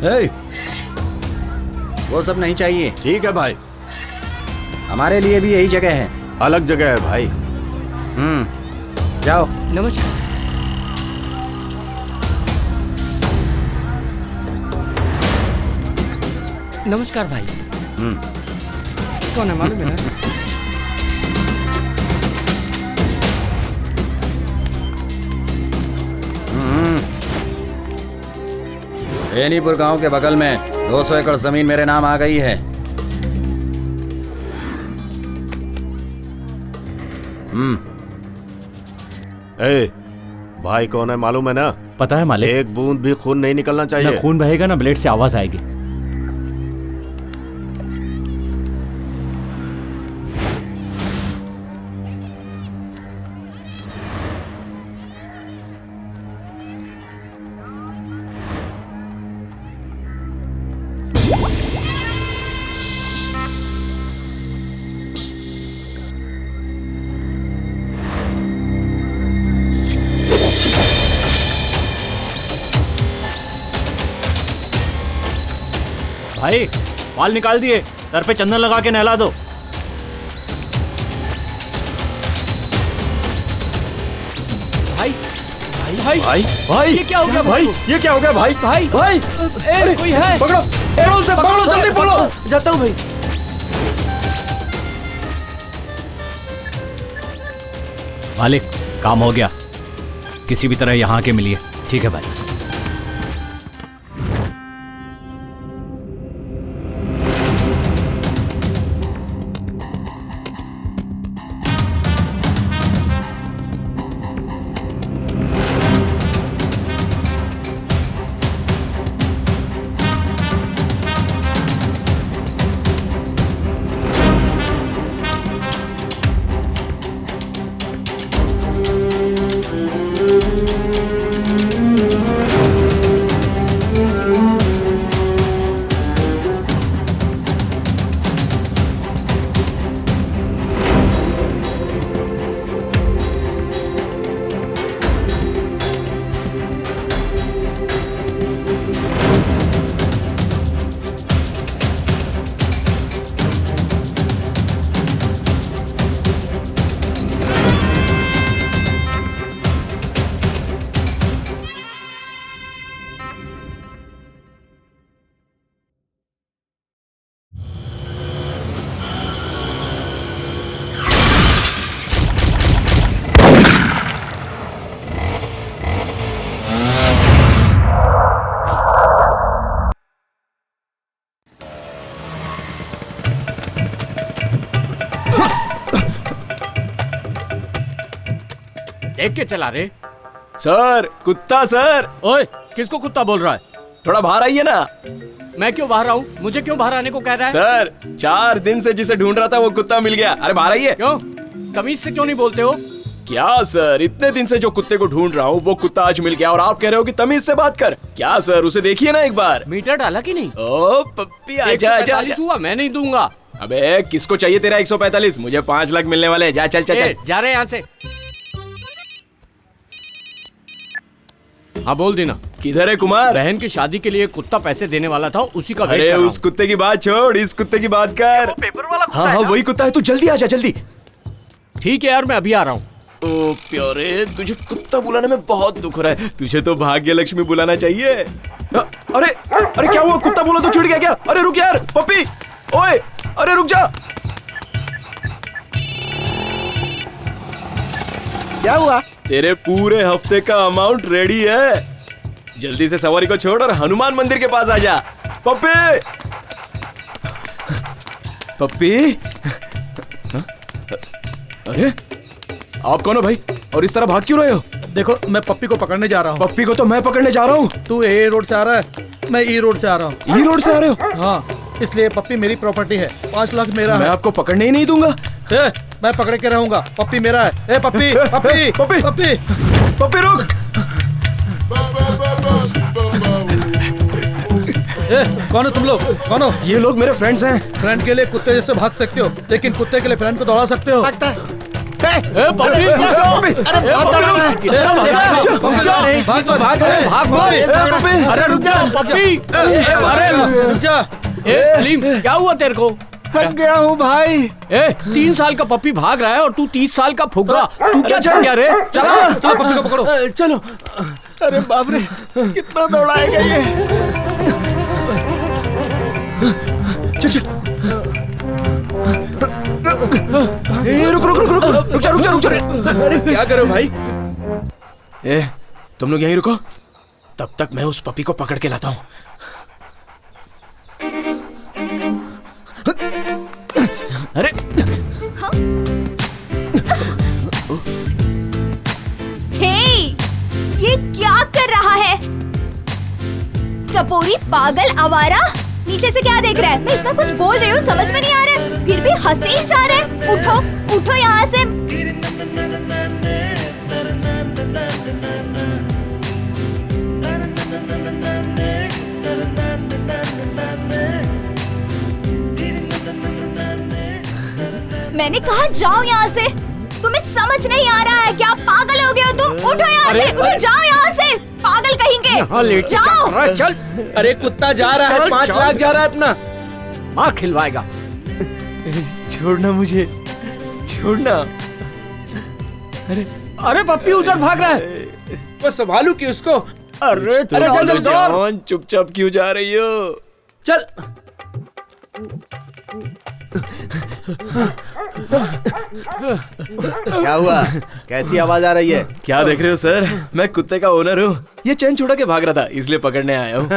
हे, वो सब नहीं चाहिए। ठीक है भाई, हमारे लिए भी यही जगह है। अलग जगह है भाई। जाओ। नमस्कार। नमस्कार भाई। कौन है मालूम है ना? बेनीपुर गांव के बगल में 200 एकड़ जमीन मेरे नाम आ गई है। ए, भाई कौन है मालूम है ना? पता है मालिक। एक बूंद भी खून नहीं निकलना चाहिए। ना खून बहेगा ना ब्लेड से आवाज आएगी। भाई बाल निकाल दिए, सर पे चंदन लगा के नहला दो। भाई भाई भाई भाई भाई ये क्या हो गया भाई? ये क्या हो गया भाई? भाई भाई ए, कोई है? पकड़ो, पकड़ो उसे, पकड़ो जल्दी, पकड़ो। जाता हूँ भाई। मालिक काम हो गया, किसी भी तरह यहाँ के मिलिए। ठीक है भाई। देख के चला रे। सर, कुत्ता सर। ओए, किसको कुत्ता बोल रहा है? थोड़ा बाहर आइए ना। मैं क्यों बाहर आऊँ? मुझे क्यों बाहर आने को कह रहा है? सर, 4 दिन से जिसे ढूंढ रहा था वो कुत्ता मिल गया। अरे बाहर आइए। क्यों? तमीज से क्यों नहीं बोलते हो? क्या सर, इतने दिन से जो कुत्ते को ढूंढ रहा हूँ वो कुत्ता आज मिल गया और आप कह रहे हो कि तमीज से बात कर। क्या सर, उसे देखिए ना एक बार। मीटर डाला कि नहीं? ओ पप्पी, आजा आजा आजा। हुआ, मैं नहीं दूंगा। अबे किसको चाहिए तेरा 145? मुझे 5 लाख मिलने वाले हैं। जा चल चल चल। जा रहे यहाँ से। हाँ बोल देना। किधर है कुमार? बहन की शादी के लिए कुत्ता पैसे देने वाला था, उसी का वेट अरे कर रहा उस कुत्ते की बात छोड़, इस कुत्ते की बात कर। पेपर वाला कुत्ता हाँ है हाँ ना? वही कुत्ता है, तू जल्दी आजा जल्दी। ठीक है यार, मैं अभी आ रहा हूँ। ओ प्यारे, तुझे कुत्ता बुलाने में बहुत दुख हो रहा है। तुझे तो भाग्य लक्ष्मी बुलाना चाहिए। अरे अरे क्या हुआ? कुत्ता बोला तो छूट गया क्या? अरे रुक यार पप्पी, ओए अरे रुक जा। क्या हुआ? तेरे पूरे हफ्ते का अमाउंट रेडी है। जल्दी से सवारी को छोड़ और हनुमान मंदिर के पास आ जा। पप्पी पप्पी। अरे आप कौन हो भाई, और इस तरह भाग क्यों रहे हो? देखो, मैं पप्पी को पकड़ने जा रहा हूँ। पप्पी को तो मैं पकड़ने जा रहा हूँ। तू ए रोड से आ रहा है, मैं ई रोड से आ रहा हूँ। ई रोड से आ रहे हो? हाँ, इसलिए पप्पी मेरी प्रॉपर्टी है। 5 लाख मेरा मैं है। आपको पकड़ने ही नहीं दूंगा। मैं पकड़ के रहूंगा। पप्पी मेरा है। ए पप्पी पप्पी पप्पी पप्पी पप्पी रुक। कौन हो तुम लोग? कौन हो? ये लोग मेरे फ्रेंड्स हैं। फ्रेंड के लिए कुत्ते जैसे भाग सकते हो, लेकिन कुत्ते के लिए फ्रेंड को दौड़ा सकते हो? पप्पी अरे रुक जा पप्पी। अरे रुक जा। सलीम क्या हुआ तेरे को? थक गया हूँ भाई। 3 साल का पप्पी भाग रहा है और तू 30 साल का फुग्गा। तू क्या चल गया रे? चला चलो पप्पी को पकड़ो। चलो। अरे बाप रे कितना दौड़ाएगा ये। चल चल। रुक रुक रुक रुक रुक जा रुक जा रुक जा। अरे क्या करो भाई? तुम लोग यहीं रुको, तब तक मैं उस पपी को पकड़ के लाता हूँ। अरे हे, ये क्या कर रहा है? टपोरी पागल आवारा, नीचे से क्या देख रहा है? मैं इतना कुछ बोल रही हूँ, समझ में नहीं आ रहा है, फिर भी हंसे ही जा रहे हैं। उठो उठो यहाँ से। मैंने कहा जाओ यहाँ से। तुम्हें समझ नहीं आ रहा है क्या? पागल हो गए हो तुम? उठो यहाँ से, उठो, जाओ यहाँ से, पागल कहेंगे। जाओ। चल। अरे कुत्ता जा रहा है, 5 लाख जा रहा है अपना। माँ खिलवाएगा। छोड़ना मुझे, छोड़ना। अरे पप्पी उधर भाग रहा है। वो संभालू कि उसको? अरे जवान चुपचाप क्यों जा रही हो? चल। क्या हुआ? कैसी आवाज आ रही है? क्या देख रहे हो सर? मैं कुत्ते का ओनर हूँ। ये चैन छोड़ा के भाग रहा था, इसलिए पकड़ने आया हूँ।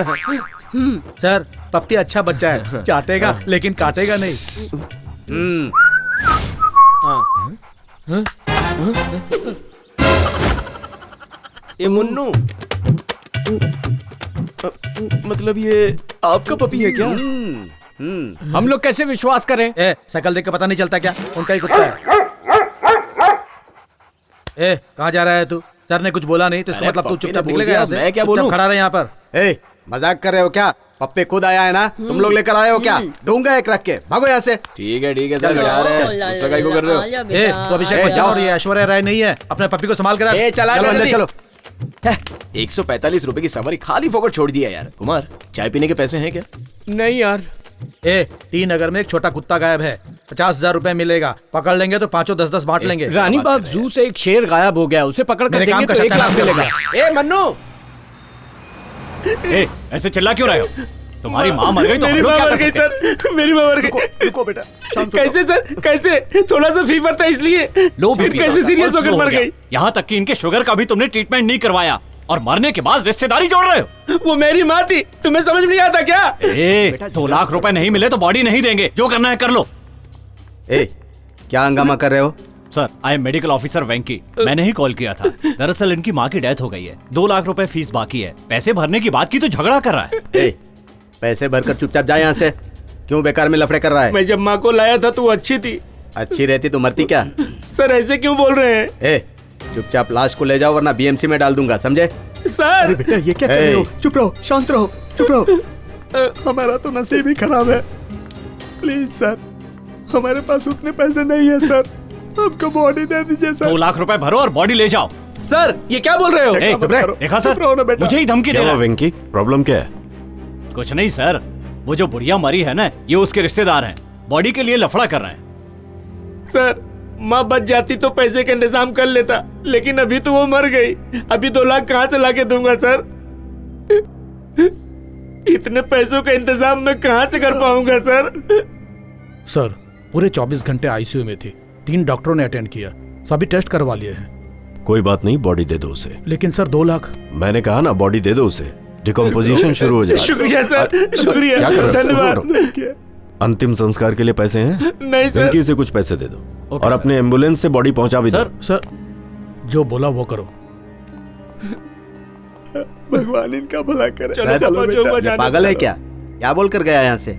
सर पप्पी अच्छा बच्चा है, चाटेगा लेकिन काटेगा नहीं। ये मुन्नू, मतलब ये आपका पपी है क्या? हम लोग कैसे विश्वास करें? शकल देख के पता नहीं चलता क्या? उनका ही कुत्ता है। कहाँ जा रहा है तू? सर ने कुछ बोला नहीं तो इसका मतलब तू चुपचाप निकलेगा यहाँ से? मैं क्या बोलूं? खड़ा रहे यहाँ पर। मजाक कर रहे हो क्या? पप्पी खुद आया है ना, तुम लोग लेकर आए हो क्या? दूंगा एक रख के, भागो यहाँ से। ठीक है सर, जा रहे हैं। गुस्सा काहे को कर रहे हो? तो अभिषेक बच्चन और ये ऐश्वर्या राय नहीं है, अपने पप्पी को संभाल कर। चला चलो अंदर चलो। 145 रुपए की सवारी खाली फोकट छोड़ दिया यार। कुमार, चाय पीने के पैसे हैं क्या? नहीं यार। टी नगर में एक छोटा कुत्ता गायब है, 50,000 रुपए मिलेगा। पकड़ लेंगे तो 5 10 बांट लेंगे। रानी बाग जू से एक शेर गायब हो गया, उसे पकड़ कर मेरे काम देंगे का तो 1 लाख सत्यानाश मिलेगा। मन्नू, ऐसे चिल्ला क्यों रहे हो? तुम्हारी माँ मर गई तो हम लोग क्या कर सकते हैं? मेरी माँ मर गई। रुको बेटा, कैसे सर? कैसे? थोड़ा सा फीवर था इसलिए। लो फिर कैसे सीरियस होकर मर गई? यहाँ तक कि इनके शुगर का भी तुमने ट्रीटमेंट नहीं करवाया और मरने के बाद रिश्तेदारी जोड़ रहे हो। वो मेरी माँ थी, तुम्हें समझ नहीं आता क्या? 2 लाख रुपए नहीं मिले तो बॉडी नहीं देंगे, जो करना है कर लो। क्या हंगामा कर रहे हो? Sir, I am medical officer Venky. मैंने ही कॉल किया था। दरअसल इनकी माँ की डेथ हो गई है, 2 लाख रुपए फीस बाकी है। पैसे भरने की बात की तो झगड़ा कर रहा है। पैसे भरकर चुपचाप जा यहाँ से। क्यों बेकार में लफड़े कर रहा है? मैं जब माँ को लाया था तो वो अच्छी थी। अच्छी रहती तो मरती क्या? सर ऐसे क्यों बोल रहे हैं? चुपचाप लाश को ले जाओ वरना बीएमसी में डाल दूंगा, समझे? सर बेटा ये क्या कर रहे हो? चुप रहो, शांत रहो, चुप रहो। हमारा तो नसीब ही खराब है। प्लीज सर, हमारे पास उतने पैसे नहीं है सर, हमको बॉडी दे दीजिए सर। 2 लाख रुपए भरो और बॉडी ले जाओ। सर ये क्या बोल रहे हो? देखा सर, मुझे ही धमकी दे रहा है। वेंकी, प्रॉब्लम क्या है? कुछ नहीं सर, वो जो बुढ़िया मरी है ना, ये उसके रिश्तेदार हैं, बॉडी के लिए लफड़ा कर रहे हैं। सर माँ बच जाती तो पैसे का इंतजाम कर लेता, लेकिन अभी तो वो मर गई। अभी 2 लाख कहाँ से लाके दूंगा सर? इतने पैसों का इंतजाम मैं कहाँ से कर पाऊंगा सर? सर पूरे 24 घंटे आईसीयू में थी, 3 डॉक्टरों ने अटेंड किया, सभी टेस्ट करवा लिए हैं। कोई बात नहीं, बॉडी दे दो उसे। लेकिन सर 2 लाख। मैंने कहा ना, बॉडी दे दो उसे, डिकम्पोजिशन शुरू हो जाए। शुक्रिया सर, शुक्रिया, क्या कर रहे हो? धन्यवाद। अंतिम संस्कार के लिए पैसे हैं? नहीं सर। वेंकी से कुछ पैसे दे दो और अपने एम्बुलेंस से बॉडी पहुंचा भी दो। सर जो बोला वो करो। भगवान इनका भला करे। चलो, चलो, जो ये जाने पागल है दो। क्या बोल कर गया यहाँ से?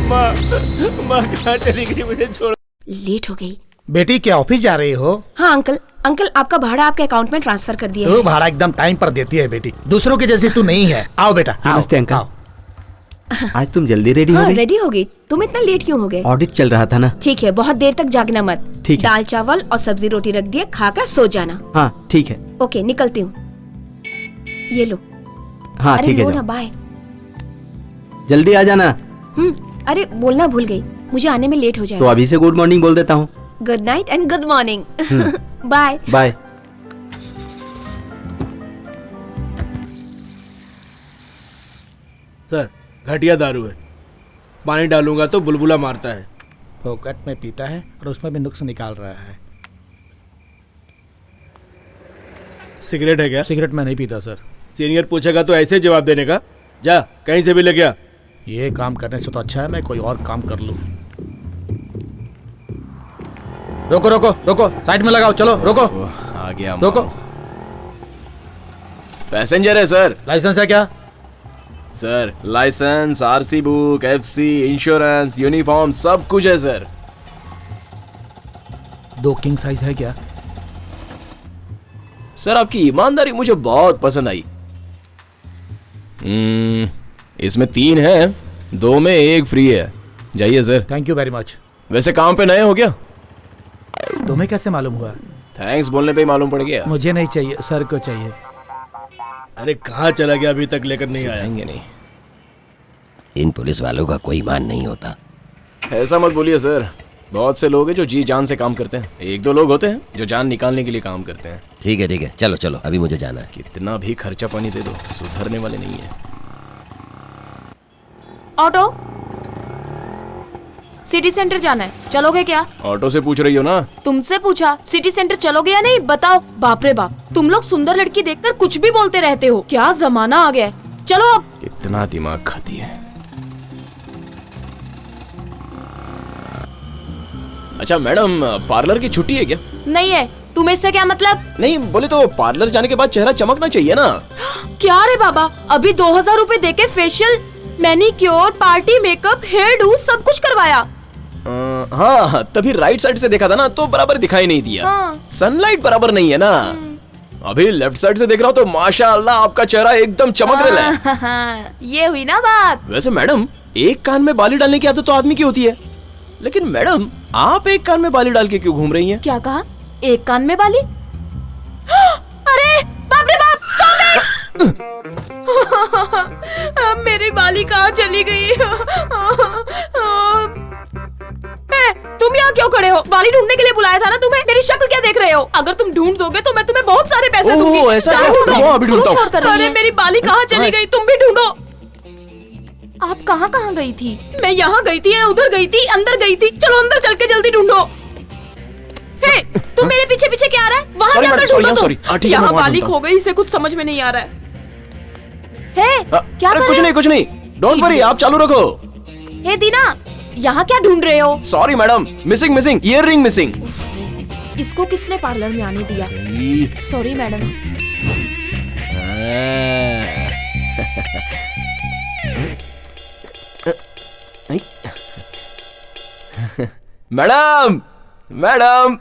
माँ कहाँ चली गई? मुझे छोड़। लेट हो गई। बेटी क्या ऑफिस जा रही हो? हाँ अंकल आपका भाड़ा आपके अकाउंट में ट्रांसफर कर दिया तू है। भाड़ा एकदम टाइम पर देती है बेटी, दूसरों की जैसी तू नहीं है। आओ बेटा, आओ। नमस्ते अंकल। आओ। आज तुम जल्दी रेडी हो हाँ गई? रेडी हो गई। तुम इतना लेट क्यों हो गए? ऑडिट चल रहा था ना। ठीक है, बहुत देर तक जागना मत। ठीक है। दाल चावल और सब्जी रोटी रख दिए, खाकर सो जाना। हाँ ठीक है। ओके निकलती हूँ। ये लो। हाँ अरे ठीक है, लो जाओ। ना, बाय। जल्दी आ जाना। अरे बोलना भूल गई, मुझे आने में लेट हो तो जाएगा। अभी से गुड मॉर्निंग बोल देता हूँ। Good night and good morning. Bye. Bye. Sir घटिया दारू है, पानी डालूंगा तो बुलबुला मारता है। फोकट में पीता है और उसमें भी नुक्स निकाल रहा है। सिगरेट है क्या? सिगरेट मैं नहीं पीता सर। सीनियर पूछेगा तो ऐसे जवाब देने का? जा कहीं से भी ले गया। ये काम करने से तो अच्छा है मैं कोई और काम कर लूँ। रोको रोको रोको, साइड में लगाओ, चलो रोको आ गया रोको। पैसेंजर है सर। लाइसेंस है क्या? Sir licence, RC book, FC, insurance, uniform सब कुछ है सर। 2 किंग साइज है क्या? सर आपकी ईमानदारी मुझे बहुत पसंद आई। इसमें 3 है, 2 में 1 फ्री है। जाइए sir. Thank you very much. वैसे काम पे नए हो क्या? तुम्हें कैसे मालूम हुआ? थैंक्स बोलने पे ही मालूम पड़ गया। मुझे नहीं चाहिए, सर को चाहिए। अरे कहाँ चला गया, अभी तक लेकर नहीं आया। आएंगे नहीं। इन पुलिस वालों का कोई ईमान नहीं होता। ऐसा मत बोलिए सर, बहुत से लोग हैं जो जी जान से काम करते हैं। 1-2 लोग होते हैं जो जान निकालने के लिए काम करते हैं। ठीक है, चलो चलो, अभी मुझे जाना है। कितना भी खर्चा पानी दे दो, सुधरने वाले नहीं है। ऑटो, सिटी सेंटर जाना है, चलोगे क्या? ऑटो से पूछ रही हो ना? तुमसे पूछा, सिटी सेंटर चलोगे या नहीं बताओ। बाप रे बाप, तुम लोग सुंदर लड़की देखकर कुछ भी बोलते रहते हो। क्या जमाना आ गया है। चलो अब। कितना दिमाग खाती है। अच्छा मैडम, पार्लर की छुट्टी है क्या? नहीं है। तुम्हें इससे क्या मतलब? नहीं बोले तो पार्लर जाने के बाद चेहरा चमकना चाहिए ना। क्या रे बाबा, अभी 2000 रूपए देके facial, manicure, party makeup, hairdo सब कुछ करवाया। हाँ तभी राइट साइड से देखा था ना तो बराबर दिखाई नहीं दिया। हाँ। सनलाइट बराबर नहीं है ना। अभी लेफ्ट साइड से देख रहा हूँ तो माशाअल्लाह आपका चेहरा एकदम चमक रहा है। ये हुई ना बात। वैसे मैडम, एक कान में बाली डालने की आदत तो आदमी की होती है, लेकिन मैडम आप एक कान में बाली डाल के क्यों घूम रही हैं? क्या कहा? एक कान में बाली? अरे बाप रे बाप, स्टॉप इट! मेरी बाली कहाँ चली गई? तुम यहाँ क्यों खड़े हो? बाली ढूंढने के लिए बुलाया था ना तुम्हें। मेरी शक्ल क्या देख रहे हो? अगर तुम ढूंढ दोगे तो मैं तुम्हें बहुत सारे पैसे दूंगी। ऐसा जाओ क्या? ढूंढो। रुको, अभी ढूंढता हूँ। क्यों शोर कर रही है? अरे मेरी बाली कहाँ चली गई? तुम भी ढूंढो। आप कहाँ गई थी? मैं यहाँ गई थी, उधर गई थी, अंदर गई थी। चलो अंदर चल के जल्दी ढूंढो। हे, तुम मेरे पीछे पीछे क्या आ रहा है? वहाँ जाकर ढूंढो तुम। यहाँ बाली खो गई, इसे कुछ समझ में नहीं आ रहा है। हे, क्या कर रहे हो? कुछ नहीं, डोंट वरी, आप चालू रखो। हे दीना, यहाँ क्या ढूंढ रहे हो? Sorry madam, missing earliness missing. इसको किसने पार्लर में आने दिया? Sorry madam. मैडम मैडम,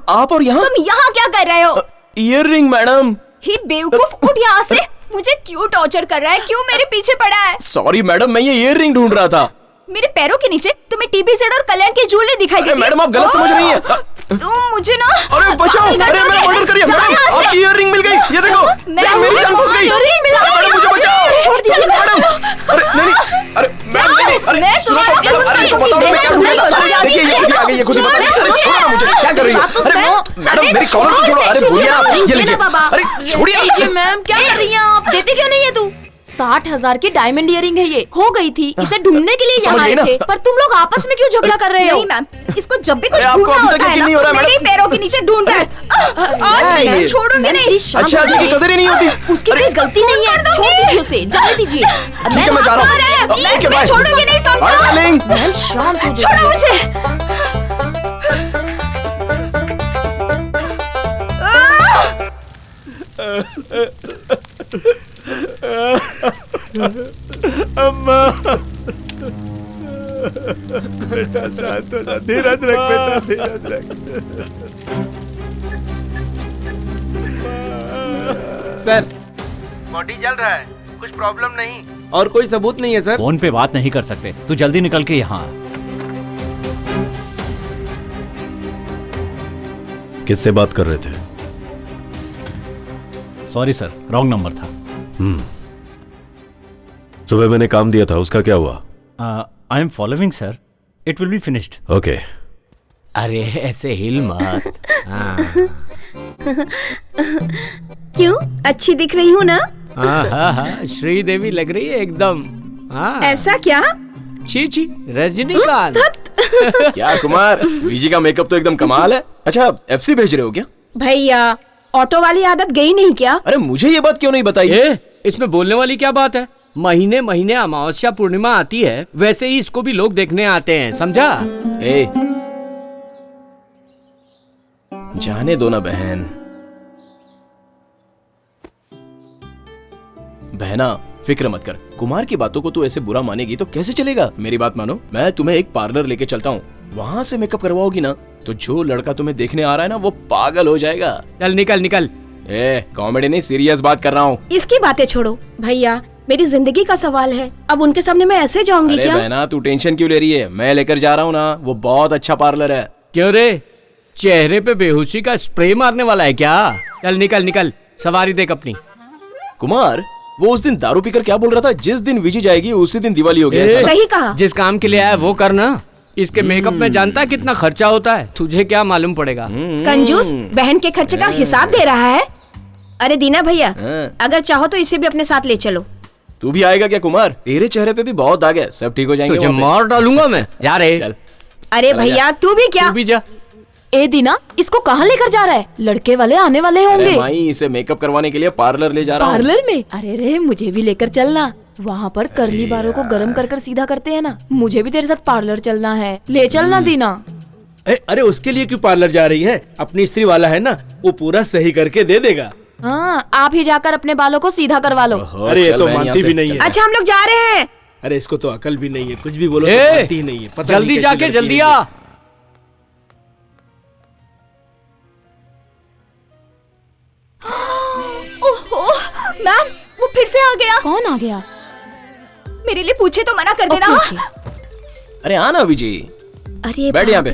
आप और यहाँ? तुम यहाँ क्या कर रहे हो? Earliness madam. ही बेवकूफ, उठ यहाँ से। मुझे क्यों टॉर्चर कर रहा है? क्यों मेरे पीछे पड़ा है? सॉरी मैडम, मैं ये ईयररिंग ढूंढ रहा था। मेरे पैरों के नीचे तुम्हें टीबी सेट और कल्याण के झूले दिखाई देते हैं। मैडम आप गलत समझ रही हैं। तुम मुझे ना। अरे बचाओ, अरे मेरा मर्डर करिए मैडम, आपकी ईयररिंग मिल गई, ये देखो। मेरी जान फंस गई। मैडम मुझे बचाओ। छोड़ दिया मैडम, अरे नहीं, अरे मैडम नहीं, अरे सुनो तो मैडम, अरे इनको बताओ मैं क्या ढूंढ रहा था। देखिए ये खुद ही आ गई, ये खुद ही बता रही है। अरे छोड़ो ना मुझे, क्या कर रही हो? अरे मैडम मेरी कॉलर तो छोड़ो। अरे बोलिए आप, ये लीजिए। अरे छोड़िए मैम, क्या कर रही हैं आप? देते क्यों नहीं है तू? 60,000 की डायमंड इयरिंग है ये, खो गई थी। इसे ढूंढने के लिए यहाँ आए थे, पर तुम लोग आपस में क्यों झगड़ा कर रहे हो? नहीं मैम, इसको जब भी कुछ आपको ढूंढना अभी तक होता है यकीन ना, नहीं हो रहा है, मेरे ही मैडम। पैरों के नीचे ढूंढ रहा है। आज मैं छोड़ूंगी नहीं। अच्छा जी की कदर ही नहीं होती। उसकी कोई गलती नहीं है, छोड़ दीजिए उसे, जाने दीजिए। ठीक है मैं जा रहा हूँ। Okay bye. छोड़ूंगी नहीं, बाय समझो? डार्लिंग। मैम शांत हो जाइए। छोड़ो मुझे। बेटा शांत हो जा, धीरज रख बेटा, धीरज रख। सर, बॉडी जल रहा है। कुछ प्रॉब्लम नहीं और कोई सबूत नहीं है सर। फोन पे बात नहीं कर सकते, तू जल्दी निकल के यहाँ आ। किससे बात कर रहे थे? सॉरी सर, रॉन्ग नंबर था। सुबह मैंने काम दिया था, उसका क्या हुआ? I am following sir, it will be finished. Okay. अरे ऐसे हिल मत। क्यों, अच्छी दिख रही हूँ ना? हाँ, श्रीदेवी लग रही है एकदम। हाँ। ऐसा क्या? छी छी, रजनीकांत। क्या कुमार, वीजी का मेकअप तो एकदम कमाल है। अच्छा, एफसी भेज रहे हो क्या? भैया, ऑटो वाली आदत गई नहीं क्या? अरे मुझे ये बात क्यों नहीं बताई? इसमें बोलने वाली क्या बात है? महीने महीने अमावस्या पूर्णिमा आती है, वैसे ही इसको भी लोग देखने आते हैं, समझा? जाने दो ना बहन। बहना, फिक्र मत कर। कुमार की बातों को तू ऐसे बुरा मानेगी तो कैसे चलेगा? मेरी बात मानो, मैं तुम्हें एक पार्लर लेके चलता हूँ, वहाँ से मेकअप करवाओगी ना तो जो लड़का तुम्हें देखने आ रहा है ना वो पागल हो जाएगा। चल निकल निकल। कॉमेडी नहीं, सीरियस बात कर रहा हूँ। इसकी बातें छोड़ो भैया, मेरी जिंदगी का सवाल है। अब उनके सामने मैं ऐसे जाऊंगी क्या? बहना, तू टेंशन क्यों ले रही है? मैं लेकर जा रहा हूँ ना, वो बहुत अच्छा पार्लर है। क्यों रे, चेहरे पे बेहोशी का स्प्रे मारने वाला है क्या? चल निकल निकल, सवारी देख अपनी। कुमार, वो उस दिन दारू पीकर क्या बोल रहा था? जिस दिन विजी जाएगी उसी दिन दिवाली हो गया। सही कहा। जिस काम के लिए आया वो करना। इसके मेकअप में जानता है कितना खर्चा होता है? तुझे क्या मालूम पड़ेगा? कंजूस, बहन के खर्चे का हिसाब दे रहा है। अरे दीना भैया, अगर चाहो तो इसे भी अपने साथ ले चलो। तू भी आएगा क्या कुमार? तेरे चेहरे पे भी बहुत दाग है, सब ठीक हो जाएंगे। तुझे मार डालूंगा मैं। जा रहे। चल। अरे भैया, तू भी क्या? तू भी जा। ए दीना, इसको कहाँ लेकर जा रहा है? लड़के वाले आने वाले होंगे। अरे माई, इसे मेकअप करवाने के लिए पार्लर ले जा रहा हूँ। पार्लर में? अरे रे, मुझे भी लेकर चलना। वहाँ पर कर्ली बालों को गरम कर कर सीधा करते हैं ना, मुझे भी तेरे साथ पार्लर चलना है। ले चलना दीना। अरे उसके लिए क्यों पार्लर जा रही है? अपनी स्त्री वाला है ना, वो पूरा सही करके दे देगा। हाँ, आप ही जाकर अपने बालों को सीधा करवा लो। अरे ये तो मानती भी नहीं है। अच्छा, हम लोग जा रहे हैं। अरे इसको तो अकल भी नहीं है, कुछ भी बोलो तो मानती ही नहीं है। पता जल्दी नहीं जाके कैसी जल्दी लड़की आ। है। ओहो, मैम, वो फिर से आ गया। कौन आ गया? मेरे लिए पूछे तो मना कर देना। अरे आना विजय। अरे बैठ यहाँ पे।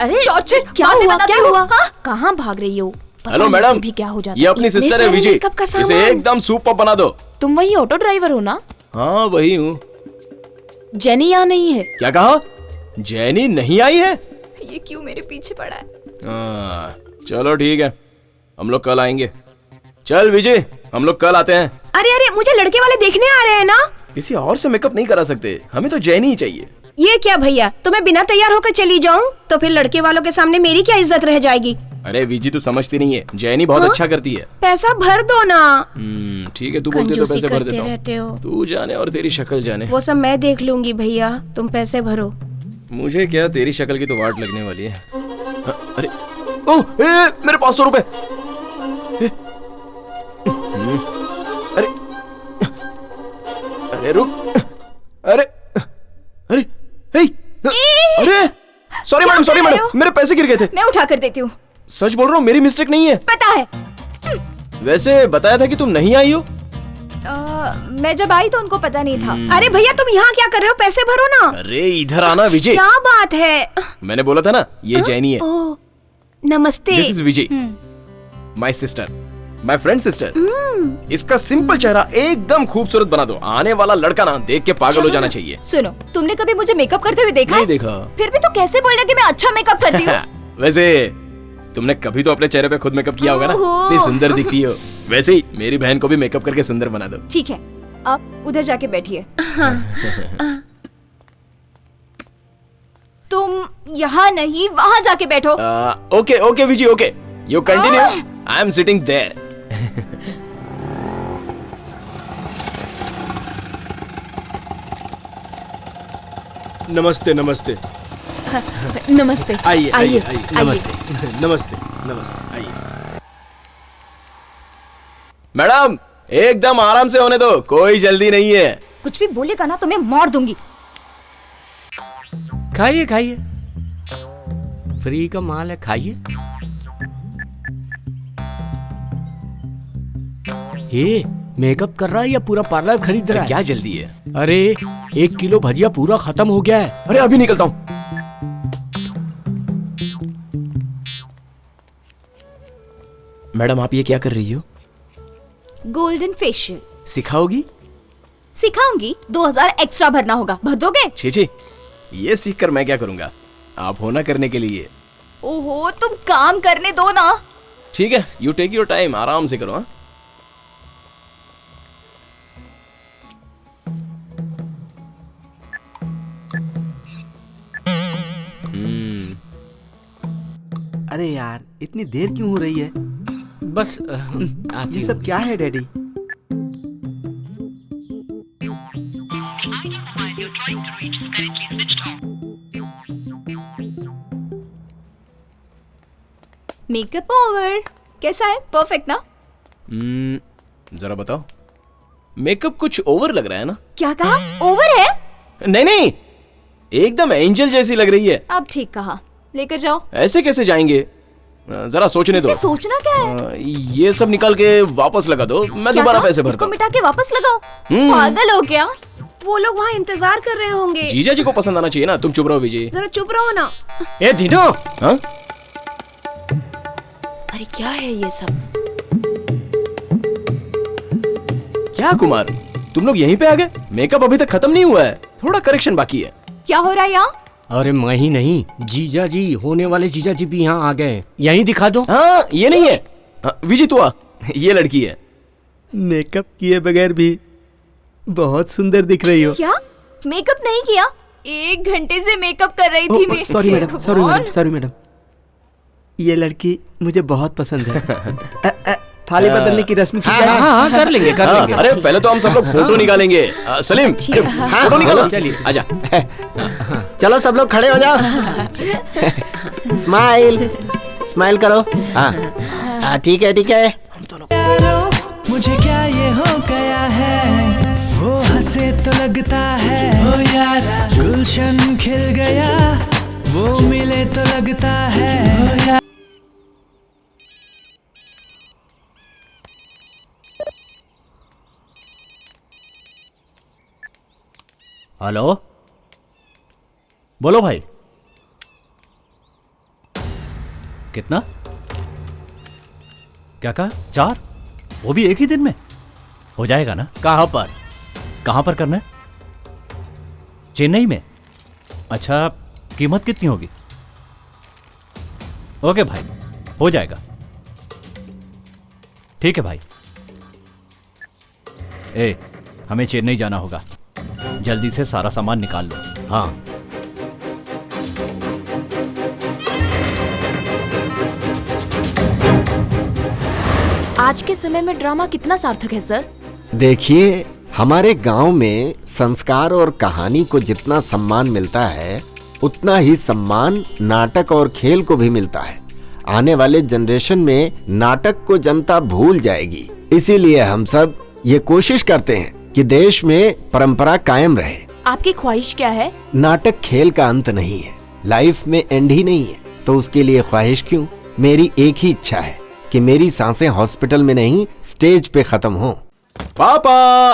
अरे टॉर्चर, क्या बाद में हुआ? बताती क्या हूँ। हुआ? हाँ? कहाँ भाग रही हो? पता हेलो नहीं मैडम, इसे भी क्या हो जाता ये अपनी इतने सिस्टर है सारे विजय। मेकअप का इसे सामान। एकदम सुपर बना दो। तुम वही ऑटो ड्राइवर हो ना? हाँ वही हूँ। जेनी यहाँ नहीं है। क्या कहा? जैनी नहीं आई है? ये क्यों मेरे पीछे पड़ा है? चलो ठीक है, हम लोग कल आएंगे। चल विजय, हम लोग कल आते हैं। अरे अरे, मुझे लड़के वाले देखने आ रहे हैं ना। किसी और से मेकअप नहीं करा सकते, हमें तो जैनी ही चाहिए। ये क्या भैया, तो मैं बिना तैयार होकर चली जाऊं तो फिर लड़के वालों के सामने मेरी क्या इज्जत रह जाएगी? अरे विजी, तू समझती नहीं है, जैनी बहुत अच्छा करती है। पैसा भर दो ना। ठीक है, तू बोलती है तो कंजूसी पैसे भर करते देता रहते हो। हूँ। तू जाने और तेरी शक्ल जाने। वो सब मैं देख लूंगी भैया, तुम पैसे भरो। मुझे क्या, तेरी शक्ल की तो वाट लगने वाली है। अरे ओह, मेरे 500 रुपए। अरे अरे रुक। अरे अरे अरे सॉरी मैडम, सॉरी मैडम, मेरे पैसे गिर गए थे। मैं उठा कर देती हूँ। सच बोल रहा हूँ, मेरी मिस्टेक नहीं है। पता है। वैसे बताया था कि तुम नहीं आई हो। मैं जब आई तो उनको पता नहीं था। अरे भैया, तुम यहाँ क्या कर रहे हो? पैसे भरो ना। अरे इधर आना विजय। क्या बात है? मैंने बोला था ना, ये जैनी है। ओह, नमस्ते। This is Vijay, my sister, my friend sister. इसका सिंपल चेहरा एकदम खूबसूरत बना दो। आने वाला लड़का ना देख के पागल हो जाना चाहिए। सुनो, तुमने कभी मुझे मेकअप करते हुए देखा? नहीं देखा। फिर भी तो कैसे बोल रहे कि मैं अच्छा मेकअप करती हूँ? वैसे तुमने कभी तो अपने चेहरे पे खुद मेकअप किया होगा ना, ओहो। इतनी सुंदर दिखती हो। वैसे ही मेरी बहन को भी मेकअप करके सुंदर बना दो। ठीक है, आप उधर जाके बैठिए। तुम यहाँ नहीं, वहाँ जाके बैठो। Okay okay Vijay, okay, you continue, I am sitting there. नमस्ते नमस्ते। नमस्ते। आइए आइए आइए। नमस्ते। नमस्ते नमस्ते, आइए। मैडम, एकदम आराम से होने दो, कोई जल्दी नहीं है। कुछ भी बोलेगा ना तो मैं मार दूंगी। खाइए खाइए, फ्री का माल है, खाइए। मेकअप कर रहा है या पूरा पार्लर खरीद रहा है? क्या जल्दी है? अरे 1 किलो भजिया पूरा खत्म हो गया है। अरे अभी निकलता हूँ। मैडम आप ये क्या कर रही हो? गोल्डन फेशियल सिखाओगी? सिखाऊंगी। 2000 एक्स्ट्रा भरना होगा, भर दोगे? छी, ये सीख कर मैं क्या करूंगा? आप होना करने के लिए। ओहो, तुम काम करने दो ना। ठीक है, यू टेक योर टाइम, आराम से करो। हाँ अरे यार इतनी देर क्यों हो रही है? बस आती ये सब क्या है डैडी? Makeup over. कैसा है? परफेक्ट ना? जरा बताओ। मेकअप कुछ ओवर लग रहा है ना? क्या कहा? ओवर है? नहीं, एकदम एंजल जैसी लग रही है। अब ठीक कहा, लेकर जाओ। ऐसे कैसे जाएंगे? जरा सोचने दो। इसमें सोचना क्या है? ये सब निकाल के वापस लगा दो, मैं क्या दोबारा कहा? पैसे भरता इसको हूँ। मिटा के वापस लगाओ। पागल हो क्या? वो लोग वहाँ इंतजार कर रहे होंगे। जीजा जी को पसंद आना चाहिए ना। तुम चुप रहो विजय। जरा चुप रहो ना। ए दीनो, हाँ? अरे क्या है ये सब? क्या कुमार, तुम लोग यहीं पे आ गए? मेकअप अभी तक खत्म नहीं हुआ है, थोड़ा करेक्शन बाकी है। क्या हो रहा है यहाँ? अरे मैं ही नहीं, जीजा जी, होने वाले जीजा जी भी यहाँ आ गए। यहीं दिखा दो। हाँ ये नहीं है। विजय तू आ, ये लड़की है। मेकअप किए बगैर भी बहुत सुंदर दिख रही हो। क्या मेकअप नहीं किया? 1 घंटे से मेकअप कर रही थी मैं। Sorry madam, sorry madam. ये लड़की मुझे बहुत पसंद है। थाली बदलने की रस्म की जाए? हाँ, कर लेंगे, कर लेंगे। अरे पहले तो हम सब लोग फोटो निकालेंगे। सलीम फोटो निकालो। चलिए आजा। चलो सब लोग खड़े हो जाओ। स्माइल करो। हाँ ठीक है ठीक है। मुझे क्या ये हो गया है, वो हंसे तो लगता है ओ यार, गुलशन खिल गया, वो मिले तो लगता है ओ यार। हेलो, बोलो भाई। कितना? क्या कहा? 4? वो भी एक ही दिन में हो जाएगा ना? कहाँ पर करना है? चेन्नई में? अच्छा, कीमत कितनी होगी? ओके भाई, हो जाएगा। ठीक है भाई। हमें चेन्नई जाना होगा, जल्दी से सारा सामान निकाल लो। हाँ। आज के समय में ड्रामा कितना सार्थक है सर? देखिए, हमारे गांव में संस्कार और कहानी को जितना सम्मान मिलता है, उतना ही सम्मान नाटक और खेल को भी मिलता है। आने वाले जनरेशन में नाटक को जनता भूल जाएगी, इसीलिए हम सब ये कोशिश करते हैं कि देश में परंपरा कायम रहे। आपकी ख्वाहिश क्या है? नाटक खेल का अंत नहीं है, लाइफ में एंड ही नहीं है, तो उसके लिए ख्वाहिश क्यों? मेरी एक ही इच्छा है कि मेरी सांसें हॉस्पिटल में नहीं, स्टेज पे खत्म हो। पापा।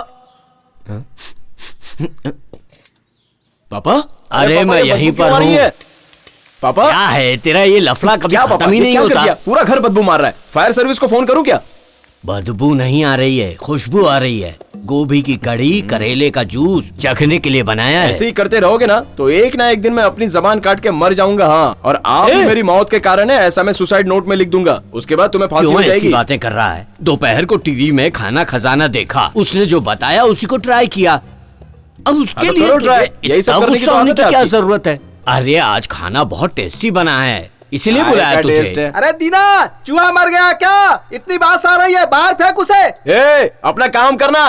पापा? अरे मैं यहीं पर हूँ। पापा क्या है तेरा ये लफड़ा, कभी खत्म ही नहीं होता। पूरा घर बदबू मार रहा है। फायर सर्विस को फोन करूं क्या? बदबू नहीं आ रही है, खुशबू आ रही है। गोभी की कड़ी, करेले का जूस चखने के लिए बनाया है। ऐसे ही करते रहोगे ना तो एक ना एक दिन मैं अपनी जबान काट के मर जाऊंगा। हाँ, और आप मेरी मौत के कारण है ऐसा मैं सुसाइड नोट में लिख दूंगा। उसके बाद तुम्हें फांसी हो जाएगी। ऐसी बातें कर रहा है? दोपहर को टीवी में खाना खजाना देखा, उसने जो बताया उसी को ट्राई किया। अब उसके लिए यही सब करने की क्या जरूरत है? अरे आज खाना बहुत टेस्टी बना है, इसलिए बुलाया तुझे। अरे दीना, चूहा मर गया क्या? इतनी बात आ रही है, बाहर फेंक उसे। अपना काम करना।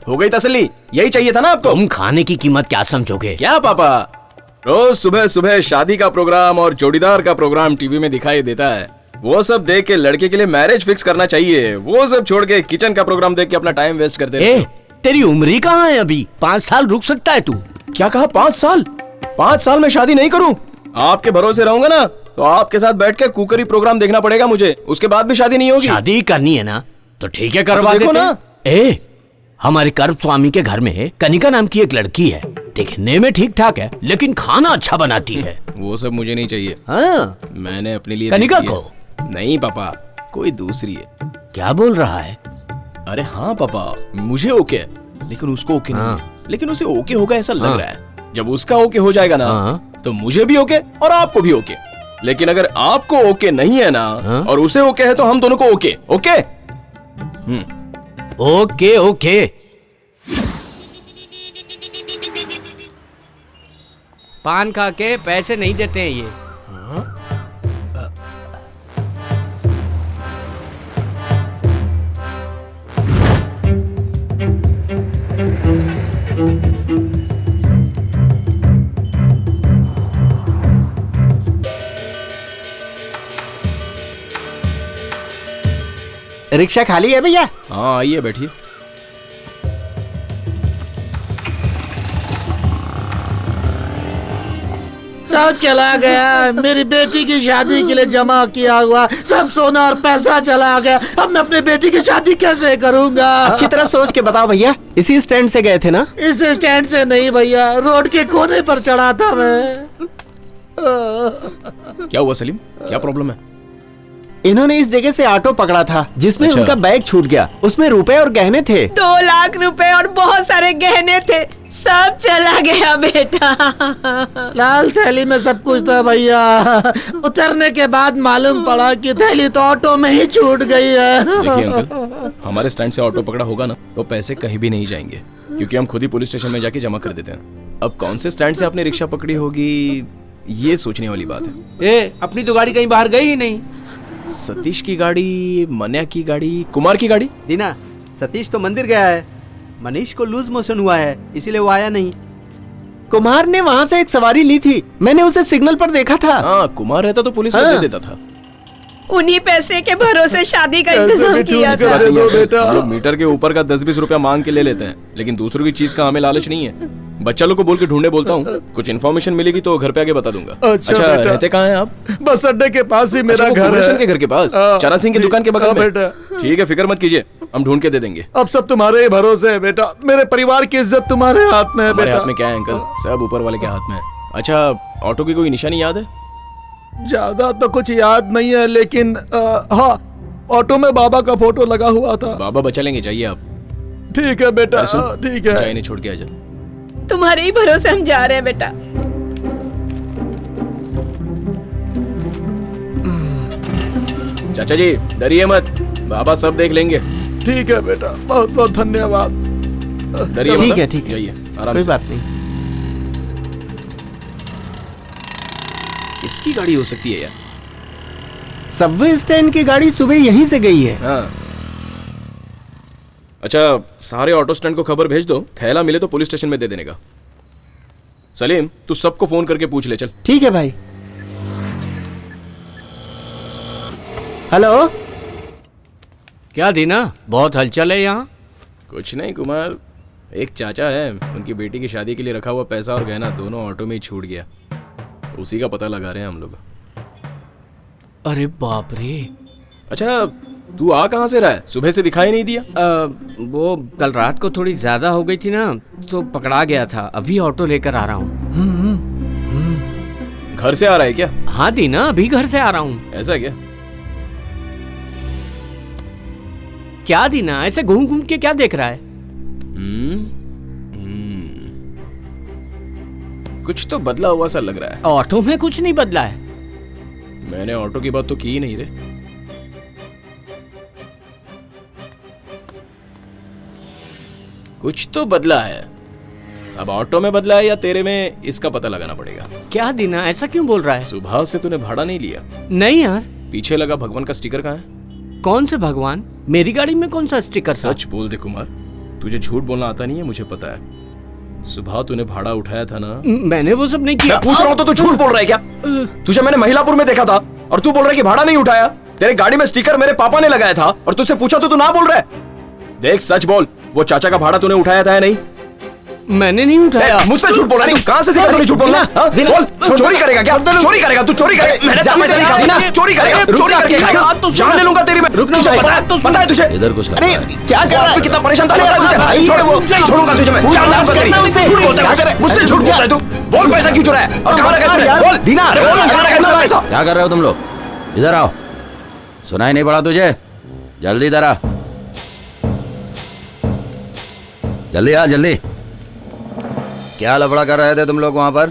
हो गई तसल्ली? यही चाहिए था ना आपको? तुम खाने की कीमत क्या समझोगे? क्या पापा, रोज सुबह सुबह शादी का प्रोग्राम और जोड़ीदार का प्रोग्राम टीवी में दिखाई देता है। वो सब देख के लड़के के लिए मैरिज फिक्स करना चाहिए। वो सब छोड़ के किचन का प्रोग्राम देख के अपना टाइम वेस्ट करते हैं। तेरी उम्र ही कहाँ है अभी? 5 साल रुक सकता है तू। क्या कहा? 5 साल? 5 साल में शादी नहीं करूं? आपके भरोसे रहूंगा ना तो आपके साथ बैठ के कुकरी प्रोग्राम देखना पड़ेगा मुझे। उसके बाद भी शादी नहीं होगी। शादी करनी है ना तो ठीक है, करवा देखो देते ना, ए, हमारे कर्म स्वामी के घर में कनिका नाम की एक लड़की है। दिखने में ठीक ठाक है, लेकिन खाना अच्छा बनाती है। वो सब मुझे नहीं चाहिए। हाँ, मैंने अपने लिए कनिका देखी है। को? नहीं पापा, कोई दूसरी है। क्या बोल रहा है? अरे हाँ पापा, मुझे ओके है, लेकिन उसको ओके नहीं है। लेकिन उसे ओके होगा ऐसा लग रहा है। जब उसका ओके हो जाएगा ना, तो मुझे भी ओके और आपको भी ओके। लेकिन अगर आपको ओके नहीं है ना, और उसे ओके है, तो हम दोनों को ओके। Okay okay okay. पान खा के पैसे नहीं देते हैं ये। रिक्शा खाली है भैया? हाँ आइए बैठिए। सब चला गया। मेरी बेटी की शादी के लिए जमा किया हुआ सब सोना और पैसा चला गया। अब मैं अपनी बेटी की शादी कैसे करूंगा? अच्छी तरह सोच के बताओ भैया। इसी स्टैंड से गए थे ना? इस स्टैंड से नहीं भैया, रोड के कोने पर चढ़ा था मैं। क्या हुआ सलीम, क्या प्रॉब्लम है? इन्होंने इस जगह से ऑटो पकड़ा था जिसमें अच्छा। उनका बैग छूट गया। उसमें रुपए और गहने थे। 2 लाख रुपए और बहुत सारे गहने थे। सब चला गया बेटा। लाल थैली में सब कुछ था भैया। उतरने के बाद मालूम पड़ा कि थैली तो ऑटो में ही छूट गई है। देखिए अंकल, हमारे स्टैंड से ऑटो पकड़ा होगा ना, तो पैसे कहीं भी नहीं जाएंगे, क्योंकि हम खुद ही पुलिस स्टेशन में जाके जमा कर देते हैं। अब कौन से स्टैंड से आपने रिक्शा पकड़ी होगी, ये सोचने वाली बात है। ए, अपनी तो गाड़ी कहीं बाहर गई ही नहीं। सतीश की गाड़ी, मन्या की गाड़ी, कुमार की गाड़ी? दीना, सतीश तो मंदिर गया है। मनीष को लूज मोशन हुआ है, इसीलिए वो आया नहीं। कुमार ने वहाँ से एक सवारी ली थी, मैंने उसे सिग्नल पर देखा था। हाँ, कुमार रहता तो पुलिस में दे देता था। उन्हीं पैसे के भरोसे शादी का इंतजाम किया था। हम लोग मीटर के ऊपर का 10-20 रुपया मांग के ले लेते हैं, लेकिन दूसरों की चीज का हमें लालच नहीं है। बच्चा लोग को बोल के ढूंढने बोलता हूँ, कुछ इन्फॉर्मेशन मिलेगी तो घर पे आके बता दूंगा। अच्छा रहते कहाँ हैं आप? बस अड्डे के पास ही मेरा घर है। के घर के पास, चना सिंह की दुकान के बगल में। ठीक है, फिक्र मत कीजिए, हम ढूंढ के दे देंगे। अब सब तुम्हारे ही भरोसे है बेटा। मेरे परिवार की इज्जत तुम्हारे हाथ में है हमारे बेटा। हाथ में क्या है अंकल, सब ऊपर वाले के हाथ में है। अच्छा, ऑटो की कोई निशानी याद है? ज्यादा तो कुछ याद नहीं है, लेकिन हाँ, ऑटो में बाबा का फोटो लगा हुआ था। बाबा बचा लेंगे, जाइए आप। ठीक है बेटा, ठीक है। चाय ने छोड़ के आ जा। तुम्हारे ही भरोसे हम जा रहे हैं बेटा। चाचा जी डरिए मत, बाबा सब देख लेंगे। ठीक है बेटा, बहुत बहुत धन्यवाद। डरिए ठीक मत, है, ठीक है। जाइए आराम कोई से। बात नहीं। किसकी गाड़ी हो सकती है यार? सबवे स्टैंड की गाड़ी सुबह यहीं से गई है। हाँ। अच्छा, सारे ऑटो स्टैंड को खबर भेज दो, थैला मिले तो पुलिस स्टेशन में दे देने का। सलीम, तू सबको फोन करके पूछ ले, चल। ठीक है भाई। हेलो। क्या दीना, बहुत हलचल है यहाँ? कुछ नहीं कुमार, एक चाचा है, उनकी बेटी की शादी के लिए रखा हुआ पैसा और गहना दोनों ऑटो में ही छूट गया। उसी का पता लगा रहे हैं हम लोग। अरे बाप रे। अच्छा, तू आ कहाँ से रहा है? सुबह से दिखाई नहीं दिया। वो कल रात को थोड़ी ज्यादा हो गई थी ना, तो पकड़ा गया था। अभी ऑटो लेकर आ रहा हूँ। घर से आ रहा है क्या? हाँ दीना, अभी घर से आ रहा हूँ। ऐसा क्या? क्या दीना, ऐसे घूम घूम के क्या देख रहा है? कुछ तो बदला हुआ सा लग रहा है। ऑटो में कुछ नहीं बदला है। मैंने ऑटो की बात तो की ही नहीं रे। कुछ तो बदला है। अब ऑटो में बदला है या तेरे में, इसका पता लगाना पड़ेगा। क्या दीना, ऐसा क्यों बोल रहा है? सुबह से तूने भाड़ा नहीं लिया? नहीं यार। पीछे लगा भगवान का स्टिकर कहाँ है? कौन से भगवान? मेरी गाड़ी में कौन सा स्टिकर था? सच बोल दे कुमार, तुझे झूठ बोलना आता नहीं है, मुझे पता है। सुबह तूने भाड़ा उठाया था ना? मैंने वो सब नहीं किया। मैं पूछ रहा हूँ तो तू झूठ बोल रहा है क्या? तुझे मैंने महिलापुर में देखा था और तू बोल रहा है कि भाड़ा नहीं उठाया। तेरे गाड़ी में स्टिकर मेरे पापा ने लगाया था और तुझसे पूछा तो तू ना बोल रहा है। देख सच बोल, वो चाचा का भाड़ा तूने उठाया था या नहीं? मैंने नहीं उठाया। मुझसे झूठ बोला तू, कहाँ से सीखा तूने झूठ बोलना? हाँ? बोल, चोरी करेगा क्या? चोरी करेगा तू? चोरी करेगा? मैंने तो पैसा नहीं खाया ना, चोरी करेगा, चोरी करके खाएगा। जान ले लूंगा तेरी मैं। तुझे पता है तुझे? इधर कुछ अरे क्या कर रहा है? कितना परेशान था, पता है तुझे? छोड़ वो, नहीं छोड़ूंगा तुझे मैं। जान लूंगा तेरी। झूठ बोलता है मुझसे, झूठ बोलता है तू। बोल पैसा क्यों चुराया है? और कहाँ रखा है तूने? बोल दीना, बोल कहाँ रखा है तूने पैसा? क्या कर रहे हो तुम लोग? इधर आओ। सुनाई नहीं पड़ा तुझे? जल्दी इधर आ, जल्दी आ, जल्दी। क्या लफड़ा कर रहे थे तुम लोग वहां पर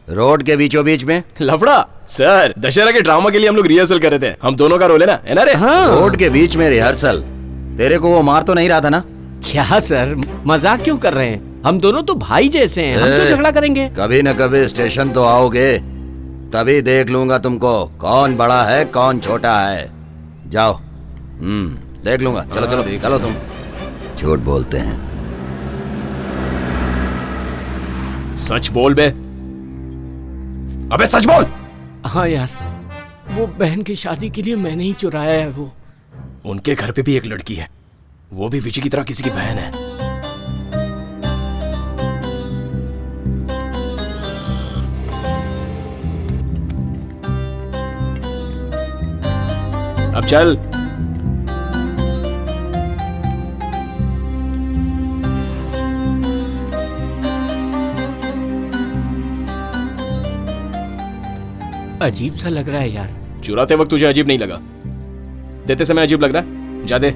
रोड के बीचों बीच में? लफड़ा? सर, दशहरा के ड्रामा के लिए हम लोग रिहर्सल कर रहे थे। हम दोनों का रोल है ना, है ना रे? हाँ। रोड के बीच में रिहर्सल? तेरे को वो मार तो नहीं रहा था ना? क्या सर, मजाक क्यों कर रहे हैं? हम दोनों तो भाई जैसे हैं, हम क्यों झगड़ा करेंगे? कभी न कभी स्टेशन तो आओगे, तभी देख लूंगा तुमको कौन बड़ा है कौन छोटा है। जाओ, देख लूंगा। चलो चलो चलो, तुम झूठ बोलते हैं। सच बोल बे। अबे सच बोल। हाँ यार, वो बहन की शादी के लिए मैंने ही चुराया है वो। उनके घर पे भी एक लड़की है, वो भी विजय की तरह किसी की बहन है। अब चल। अजीब सा लग रहा है यार। चुराते वक्त तुझे अजीब नहीं लगा? देते समय अजीब लग रहा है? जा दे।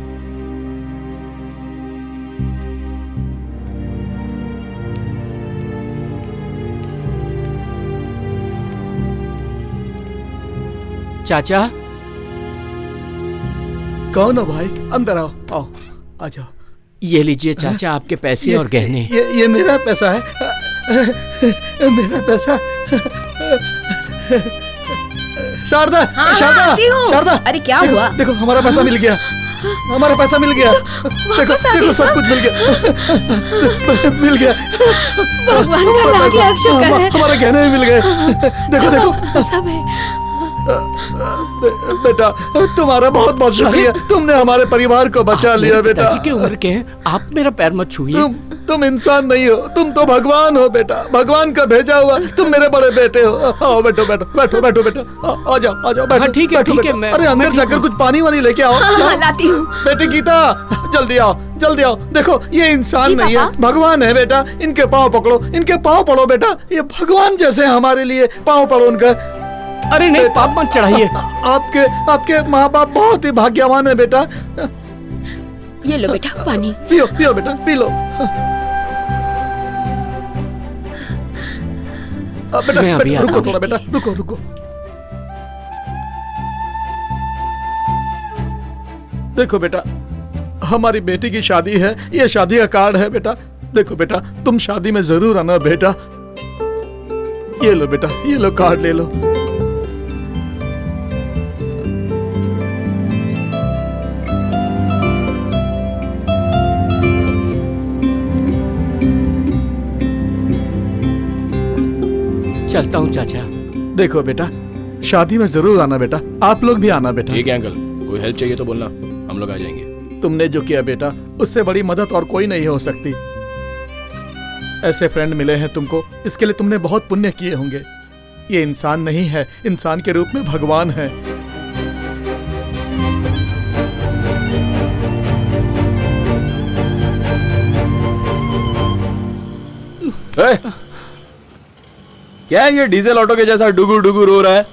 चाचा। कौन हो भाई? अंदर आओ, आओ, आ जाओ। ये लीजिए चाचा, आपके पैसे और गहने। ये मेरा पैसा है, मेरा पैसा। शारदा, हाँ, शारदा, आती हूँ। शारदा। अरे क्या देखो, हुआ? देखो हमारा पैसा मिल गया, हमारा पैसा मिल गया। देखो देखो सब कुछ मिल गया, मिल गया। भगवान का लाख लाख शुक्र है। हमारे गहने भी मिल गए। देखो देखो सब है। बेटा तुम्हारा बहुत बहुत शुक्रिया, तुमने हमारे परिवार को बचा लिया बेटा। पिताजी की उम्र के हैं, आप मेरा पैर मत छूइए। तुम इंसान नहीं हो, तुम तो भगवान हो बेटा, भगवान का भेजा हुआ। तुम मेरे बड़े बेटे हो। आओ बैठो बैठो बैठो बैठो बेटा, आ जाओ आ जाओ बैठो। ठीक है ठीक है। अरे अंदर जाकर कुछ पानी वानी लेके आओ। हाँ, लाती हूँ। बेटी गीता जल्दी आओ, जल्दी आओ। देखो ये इंसान नहीं है, भगवान है बेटा। इनके पाँव पकड़ो, इनके पाँव पड़ो बेटा। ये भगवान जैसे हमारे लिए, पाँव पड़ो उनका। अरे नहीं, पाप मत चढ़ाइए। आपके माँ बाप बहुत ही भाग्यवान है बेटा। ये लो बेटा पानी। पियो पियो बेटा, पी लो। बेटा रुको थोड़ा बेटा, रुको रुको। देखो बेटा, हमारी बेटी की शादी है, ये शादी का कार्ड है बेटा। देखो बेटा, तुम शादी में जरूर आना बेटा। ये लो बेटा, ये लो कार्ड ले लो। चलता हूँ चाचा। देखो बेटा, शादी में जरूर आना बेटा, आप लोग भी आना बेटा। ठीक है अंकल, कोई हेल्प चाहिए तो बोलना, हम लोग आ जाएंगे। तुमने जो किया बेटा, उससे बड़ी मदद और कोई नहीं हो सकती। ऐसे फ्रेंड मिले हैं तुमको, इसके लिए तुमने बहुत पुण्य किए होंगे। ये इंसान नहीं है, इंसान के रूप में भगवान है। क्या ये डीजल ऑटो के जैसा डुगु डुगु रो रहा है?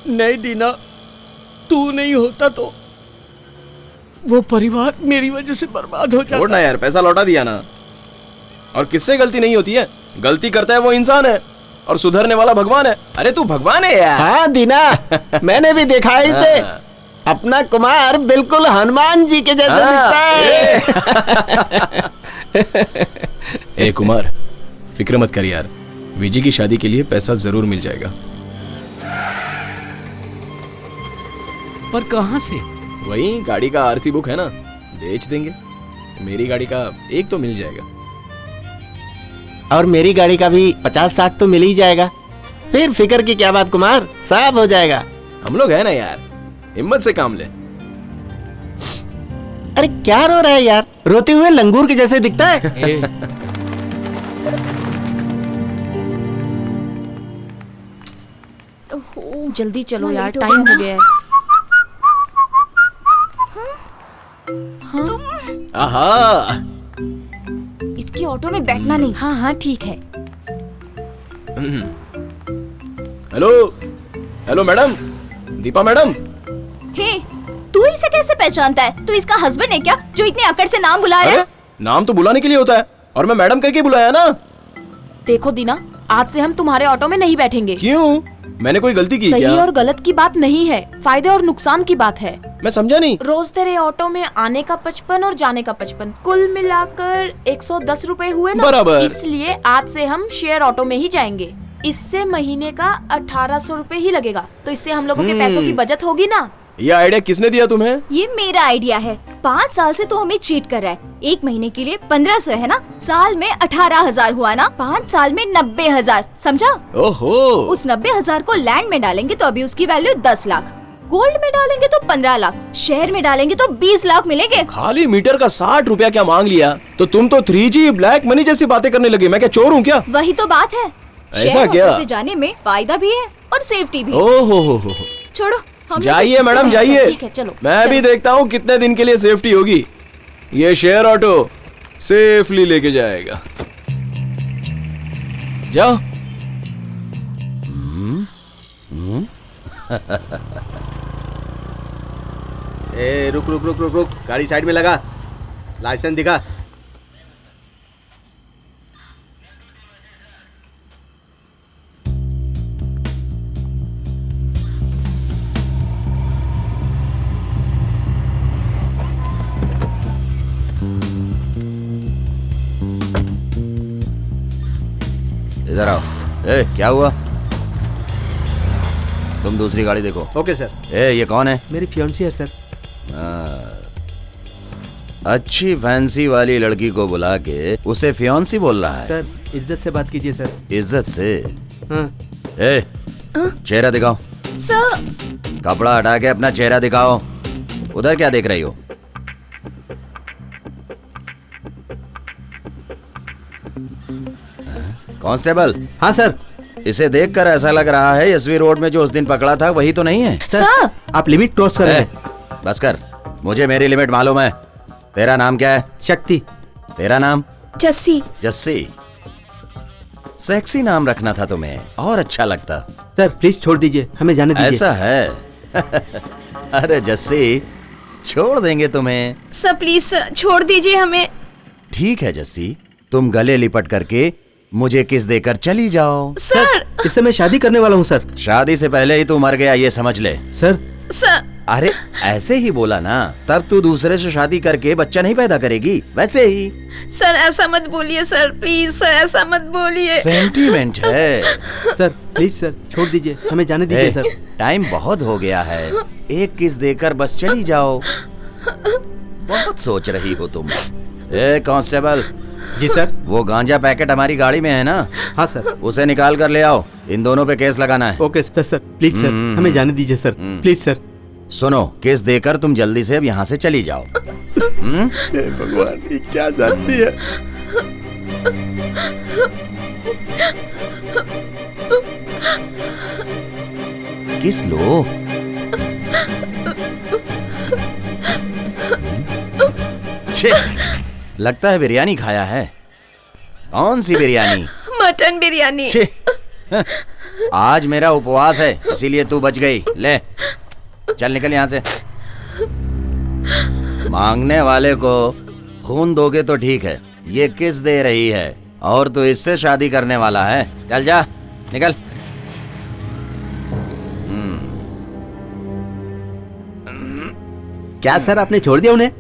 नहीं दीना, तू नहीं होता तो वो परिवार मेरी वजह से बर्बाद हो जाता। छोड़ना यार, पैसा लौटा दिया ना। और किससे गलती नहीं होती है? गलती करता है वो इंसान है और सुधरने वाला भगवान है। अरे तू भगवान है यार। हाँ दीना, मैंने भी देखा है इसे। अपना कुमार बिल्कुल हनुमान जी के जैसा दिखता है। ए कुमार, फिक्र मत कर यार, विजय की शादी के लिए पैसा जरूर मिल जाएगा। पर कहाँ से? वही गाड़ी का आरसी बुक है ना, बेच देंगे। मेरी गाड़ी का एक तो मिल जाएगा। और मेरी गाड़ी का भी 50-60 तो मिल ही जाएगा। फिर फिक्र की क्या बात कुमार, सब हो जाएगा। हम लोग है ना यार, हिम्मत से काम ले। अरे क्या रो रहा है यार, रोते हुए लंगूर के जैसे दिखता है। जल्दी चलो यार, टाइम हो गया है। आहा, इसकी ऑटो में बैठना नहीं। हाँ हाँ ठीक है। Hello hello madam, Deepa madam. Hey, तू इसे कैसे पहचानता है? तू इसका हस्बैंड है क्या जो इतने अकड़ से नाम बुला रहा है? नाम तो बुलाने के लिए होता है, और मैं मैडम करके बुलाया ना। देखो दीना, आज से हम तुम्हारे ऑटो में नहीं बैठेंगे। क्यों? मैंने कोई गलती की सही क्या? और गलत की बात नहीं है, फायदे और नुकसान की बात है। मैं समझा नहीं। रोज तेरे ऑटो में आने का 55 और जाने का 55, कुल मिलाकर 110 रुपए हुए ना। बराबर। इसलिए आज से हम शेयर ऑटो में ही जाएंगे। इससे महीने का 1800 रुपए ही लगेगा, तो इससे हम लोगों के पैसों की बचत होगी ना। ये आइडिया किसने दिया तुम्हें? ये मेरा आइडिया है। 5 साल से तू हमें चीट कर रहा है। 1 महीने के लिए 1500 है ना, साल में 18,000 हुआ ना, 5 साल में 90,000, समझा? ओहो। उस 90,000 को लैंड में डालेंगे तो अभी उसकी वैल्यू 10 लाख, गोल्ड में डालेंगे तो 15 लाख, शेयर में डालेंगे तो 20 लाख मिलेंगे। खाली मीटर का 60 रुपया क्या मांग लिया? तो तुम तो 3G ब्लैक मनी जैसी बातें करने लगी। मैं क्या चोर हूँ क्या? वही तो बात है। ऐसा शेयर क्या? ऑटो से जाने में फायदा भी है और सेफ्टी भी। ओहो, छोड़ो, हम जाइए मैडम जाइए। ठीक है, चलो। मैं भी देखता हूँ कितने दिन के लिए सेफ्टी होगी। ये शेयर ऑटो सेफली लेके जाएगा। जाओ। ए रुक रुक रुक रुक रुक, गाड़ी साइड में लगा, लाइसेंस दिखा। इधर आओ। ए, क्या हुआ? तुम दूसरी गाड़ी देखो। Okay sir. ए, ये कौन है? मेरी फियांसी है सर। अच्छी फैंसी वाली लड़की को बुला के उसे फियांसी बोल रहा है? सर इज्जत से बात कीजिए सर। इज्जत से? हाँ। ए, चेहरा दिखाओ। सर। कपड़ा हटा के अपना चेहरा दिखाओ। उधर क्या देख रही हो? कांस्टेबल। हाँ सर। इसे देखकर ऐसा लग रहा है एसवी रोड में जो उस दिन पकड़ा था वही तो नहीं है। सर आप लिमिट क्रॉस कर रहे हैं। बस कर, मुझे मेरी लिमिट मालूम है। तेरा नाम क्या है? शक्ति। तेरा नाम? जस्सी। जस्सी? सेक्सी नाम रखना था तुम्हें, और अच्छा लगता। सर प्लीज छोड़ दीजिए, हमें जाने दीजिए। ऐसा है? अरे जस्सी, छोड़ देंगे तुम्हें। सर प्लीज छोड़ दीजिए हमें। ठीक है जस्सी, तुम गले लिपट करके मुझे किस देकर चली जाओ। सर इससे मैं शादी करने वाला हूँ सर। शादी से पहले ही तू मर गया, ये समझ ले। सर। सर। अरे ऐसे ही बोला ना, तब तू दूसरे से शादी करके बच्चा नहीं पैदा करेगी, वैसे ही। सर ऐसा मत बोलिए सर, प्लीज सर ऐसा मत बोलिए। सेंटीमेंट है। सर प्लीज सर छोड़ दीजिए, हमें जाने दीजिए सर। टाइम बहुत हो गया है, एक किस देकर बस चली जाओ। बहुत सोच रही हो तुम। ए कांस्टेबल। जी सर। वो गांजा पैकेट हमारी गाड़ी में है ना? हाँ सर। उसे निकाल कर ले आओ, इन दोनों पे केस लगाना है। Okay sir. Sir please sir हमें जाने दीजिए सर, प्लीज सर। सुनो, केस देकर तुम जल्दी से अब यहाँ से चली जाओ। भगवान ये क्या जानती है? किस लो। लगता है बिरयानी खाया है। कौन सी बिरयानी? मटन बिरयानी। आज मेरा उपवास है, इसीलिए तू बच गई। ले चल निकल यहाँ से। मांगने वाले को खून दोगे तो ठीक है, ये किस दे रही है और तू इससे शादी करने वाला है? चल जा निकल। क्या सर आपने छोड़ दिया उन्हें?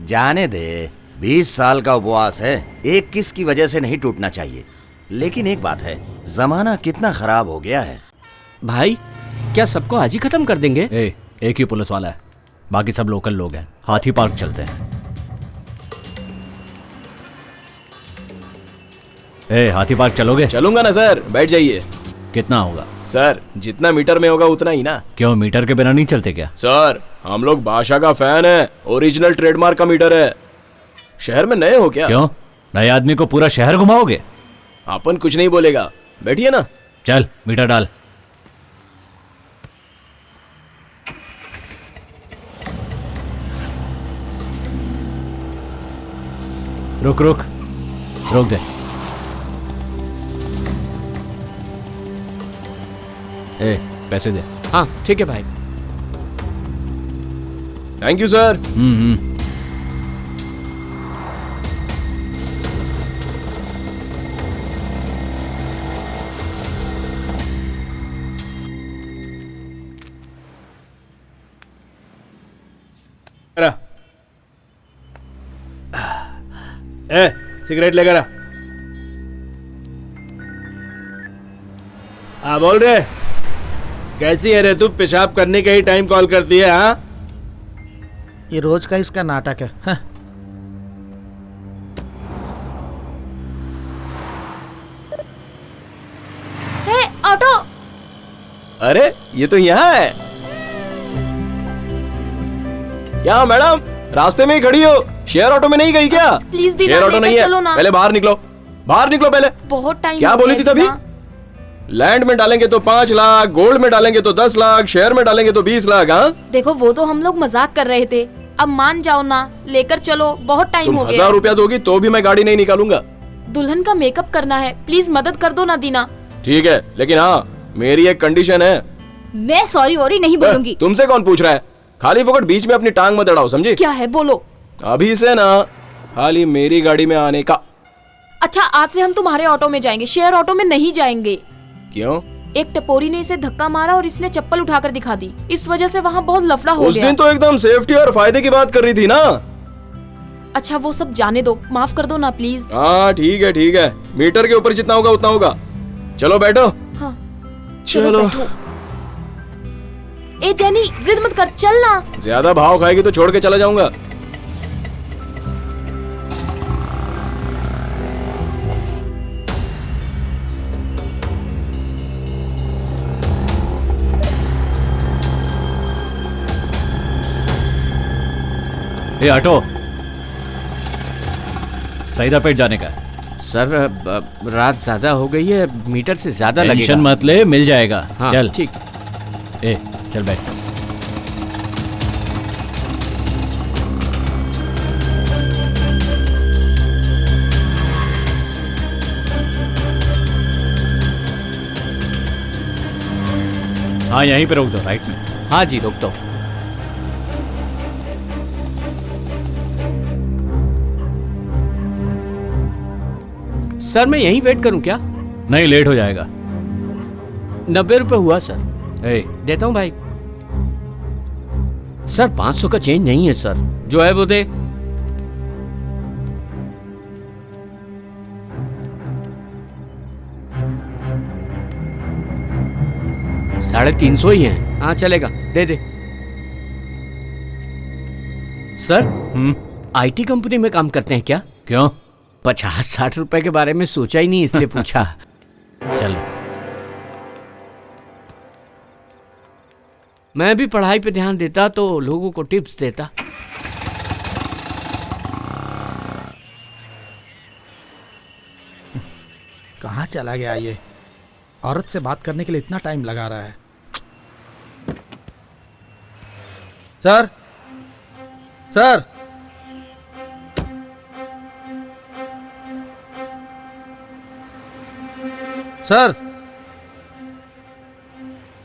जाने दे, 20 साल का उपवास है, एक किस की वजह से नहीं टूटना चाहिए। लेकिन एक बात है, जमाना कितना खराब हो गया है। भाई क्या सबको आज ही खत्म कर देंगे? एक ही पुलिस वाला है, बाकी सब लोकल लोग हैं। हाथी पार्क चलते हैं। हाथी पार्क चलोगे? चलूंगा ना सर, बैठ जाइए। कितना होगा? सर जितना मीटर में होगा उतना ही ना। क्यों, मीटर के बिना नहीं चलते क्या? सर हम लोग बादशाह का फैन है, ओरिजिनल ट्रेडमार्क का मीटर है। शहर में नए हो क्या? क्यों, नए आदमी को पूरा शहर घुमाओगे? अपन कुछ नहीं बोलेगा, बैठिए ना। चल मीटर डाल। रुक रुक रोक दे। ए पैसे दे। हाँ ठीक है भाई। Thank you sir. A cigarette लेकर आ। हाँ बोल रहे, कैसी है रे तू? पेशाब करने का ही टाइम कॉल करती है? हाँ ये रोज का इसका नाटक है। हाँ। हे ऑटो। अरे ये तो यहाँ है। क्या मैडम, रास्ते में ही खड़ी हो? शेयर ऑटो में नहीं गई क्या? प्लीज दीना, शेयर ऑटो नहीं चलो है, ना। पहले बाहर निकलो, बाहर निकलो पहले। बहुत टाइम क्या बोली थी तभी? लैंड में डालेंगे तो 5 लाख, गोल्ड में डालेंगे तो 10 लाख, शेयर में डालेंगे तो 20 लाख। हाँ देखो वो तो हम लोग मजाक कर रहे थे, अब मान जाओ ना, लेकर चलो, बहुत टाइम तुम हो गया। 1000 रुपया दोगी तो भी मैं गाड़ी नहीं निकालूंगा। दुल्हन का मेकअप करना है, प्लीज मदद कर दो ना दीना। ठीक है, लेकिन हाँ मेरी एक कंडीशन है। मैं सॉरी वॉरी नहीं बोलूंगी। तुमसे कौन पूछ रहा है? खाली फोकट बीच में अपनी टांग मत अड़ाओ, समझी? क्या है बोलो। अभी से ना खाली मेरी गाड़ी में आने का। अच्छा आज से हम तुम्हारे ऑटो में जाएंगे, शेयर ऑटो में नहीं जाएंगे। क्यों? एक टपोरी ने इसे धक्का मारा और इसने चप्पल उठाकर दिखा दी, इस वजह से वहाँ बहुत लफड़ा हो उस गया। दिन तो एकदम सेफ्टी और फायदे की बात कर रही थी ना। अच्छा वो सब जाने दो, माफ कर दो ना प्लीज। हाँ ठीक है ठीक है, मीटर के ऊपर जितना होगा उतना होगा। चलो बैठो। हाँ चलो। बैठो। ए जेनी जिद मत कर, चल ना। ज्यादा भाव खाएगी तो छोड़ के चला जाऊंगा। ए ऑटो, सईदापेट जाने का। सर रात ज्यादा हो गई है, मीटर से ज्यादा लगेगा। टेंशन मत ले, मिल जाएगा। हाँ, चल ठीक। ए चल बैठ। हाँ यहीं पे रोक दो, राइट में। हाँ जी रोक दो। सर मैं यहीं वेट करूं क्या? नहीं, लेट हो जाएगा। 90 रुपए हुआ सर। ए देता हूं भाई। सर 500 का चेंज नहीं है सर, जो है वो दे। साढ़े 300 ही है। हाँ चलेगा, दे दे। सर आईटी कंपनी में काम करते हैं क्या? क्यों? 50-60 रुपए के बारे में सोचा ही नहीं, इसलिए पूछा। चल मैं भी पढ़ाई पे ध्यान देता तो लोगों को टिप्स देता। कहाँ चला गया ये? औरत से बात करने के लिए इतना टाइम लगा रहा है। सर सर सर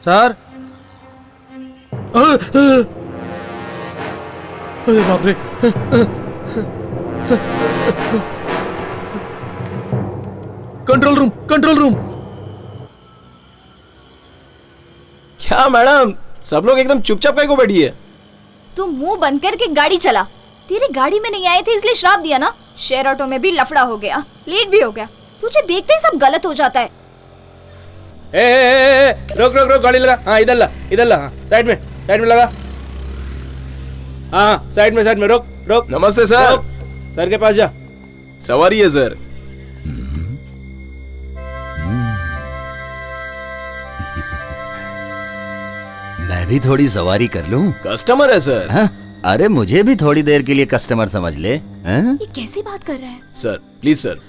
सर अरे बाप रे। Control room, control room. क्या मैडम, सब लोग एकदम चुपचाप काहे को बैठी है? तू मुंह बंद करके गाड़ी चला। तेरी गाड़ी में नहीं आए थे इसलिए श्राप दिया ना। शेयर ऑटो में भी लफड़ा हो गया, लेट भी हो गया। तुझे देखते ही सब गलत हो जाता है। रोक रोक रोक, गाड़ी लगा। हाँ इधर ला, इधर ला। हाँ साइड में लगा। हाँ साइड में रोक रोक। नमस्ते सर। सर के पास जा। सवारी है सर। मैं भी थोड़ी सवारी कर लूं? कस्टमर है सर। हाँ? अरे मुझे भी थोड़ी देर के लिए कस्टमर समझ ले। हाँ? ये कैसी बात कर रहा है? सर प्लीज सर,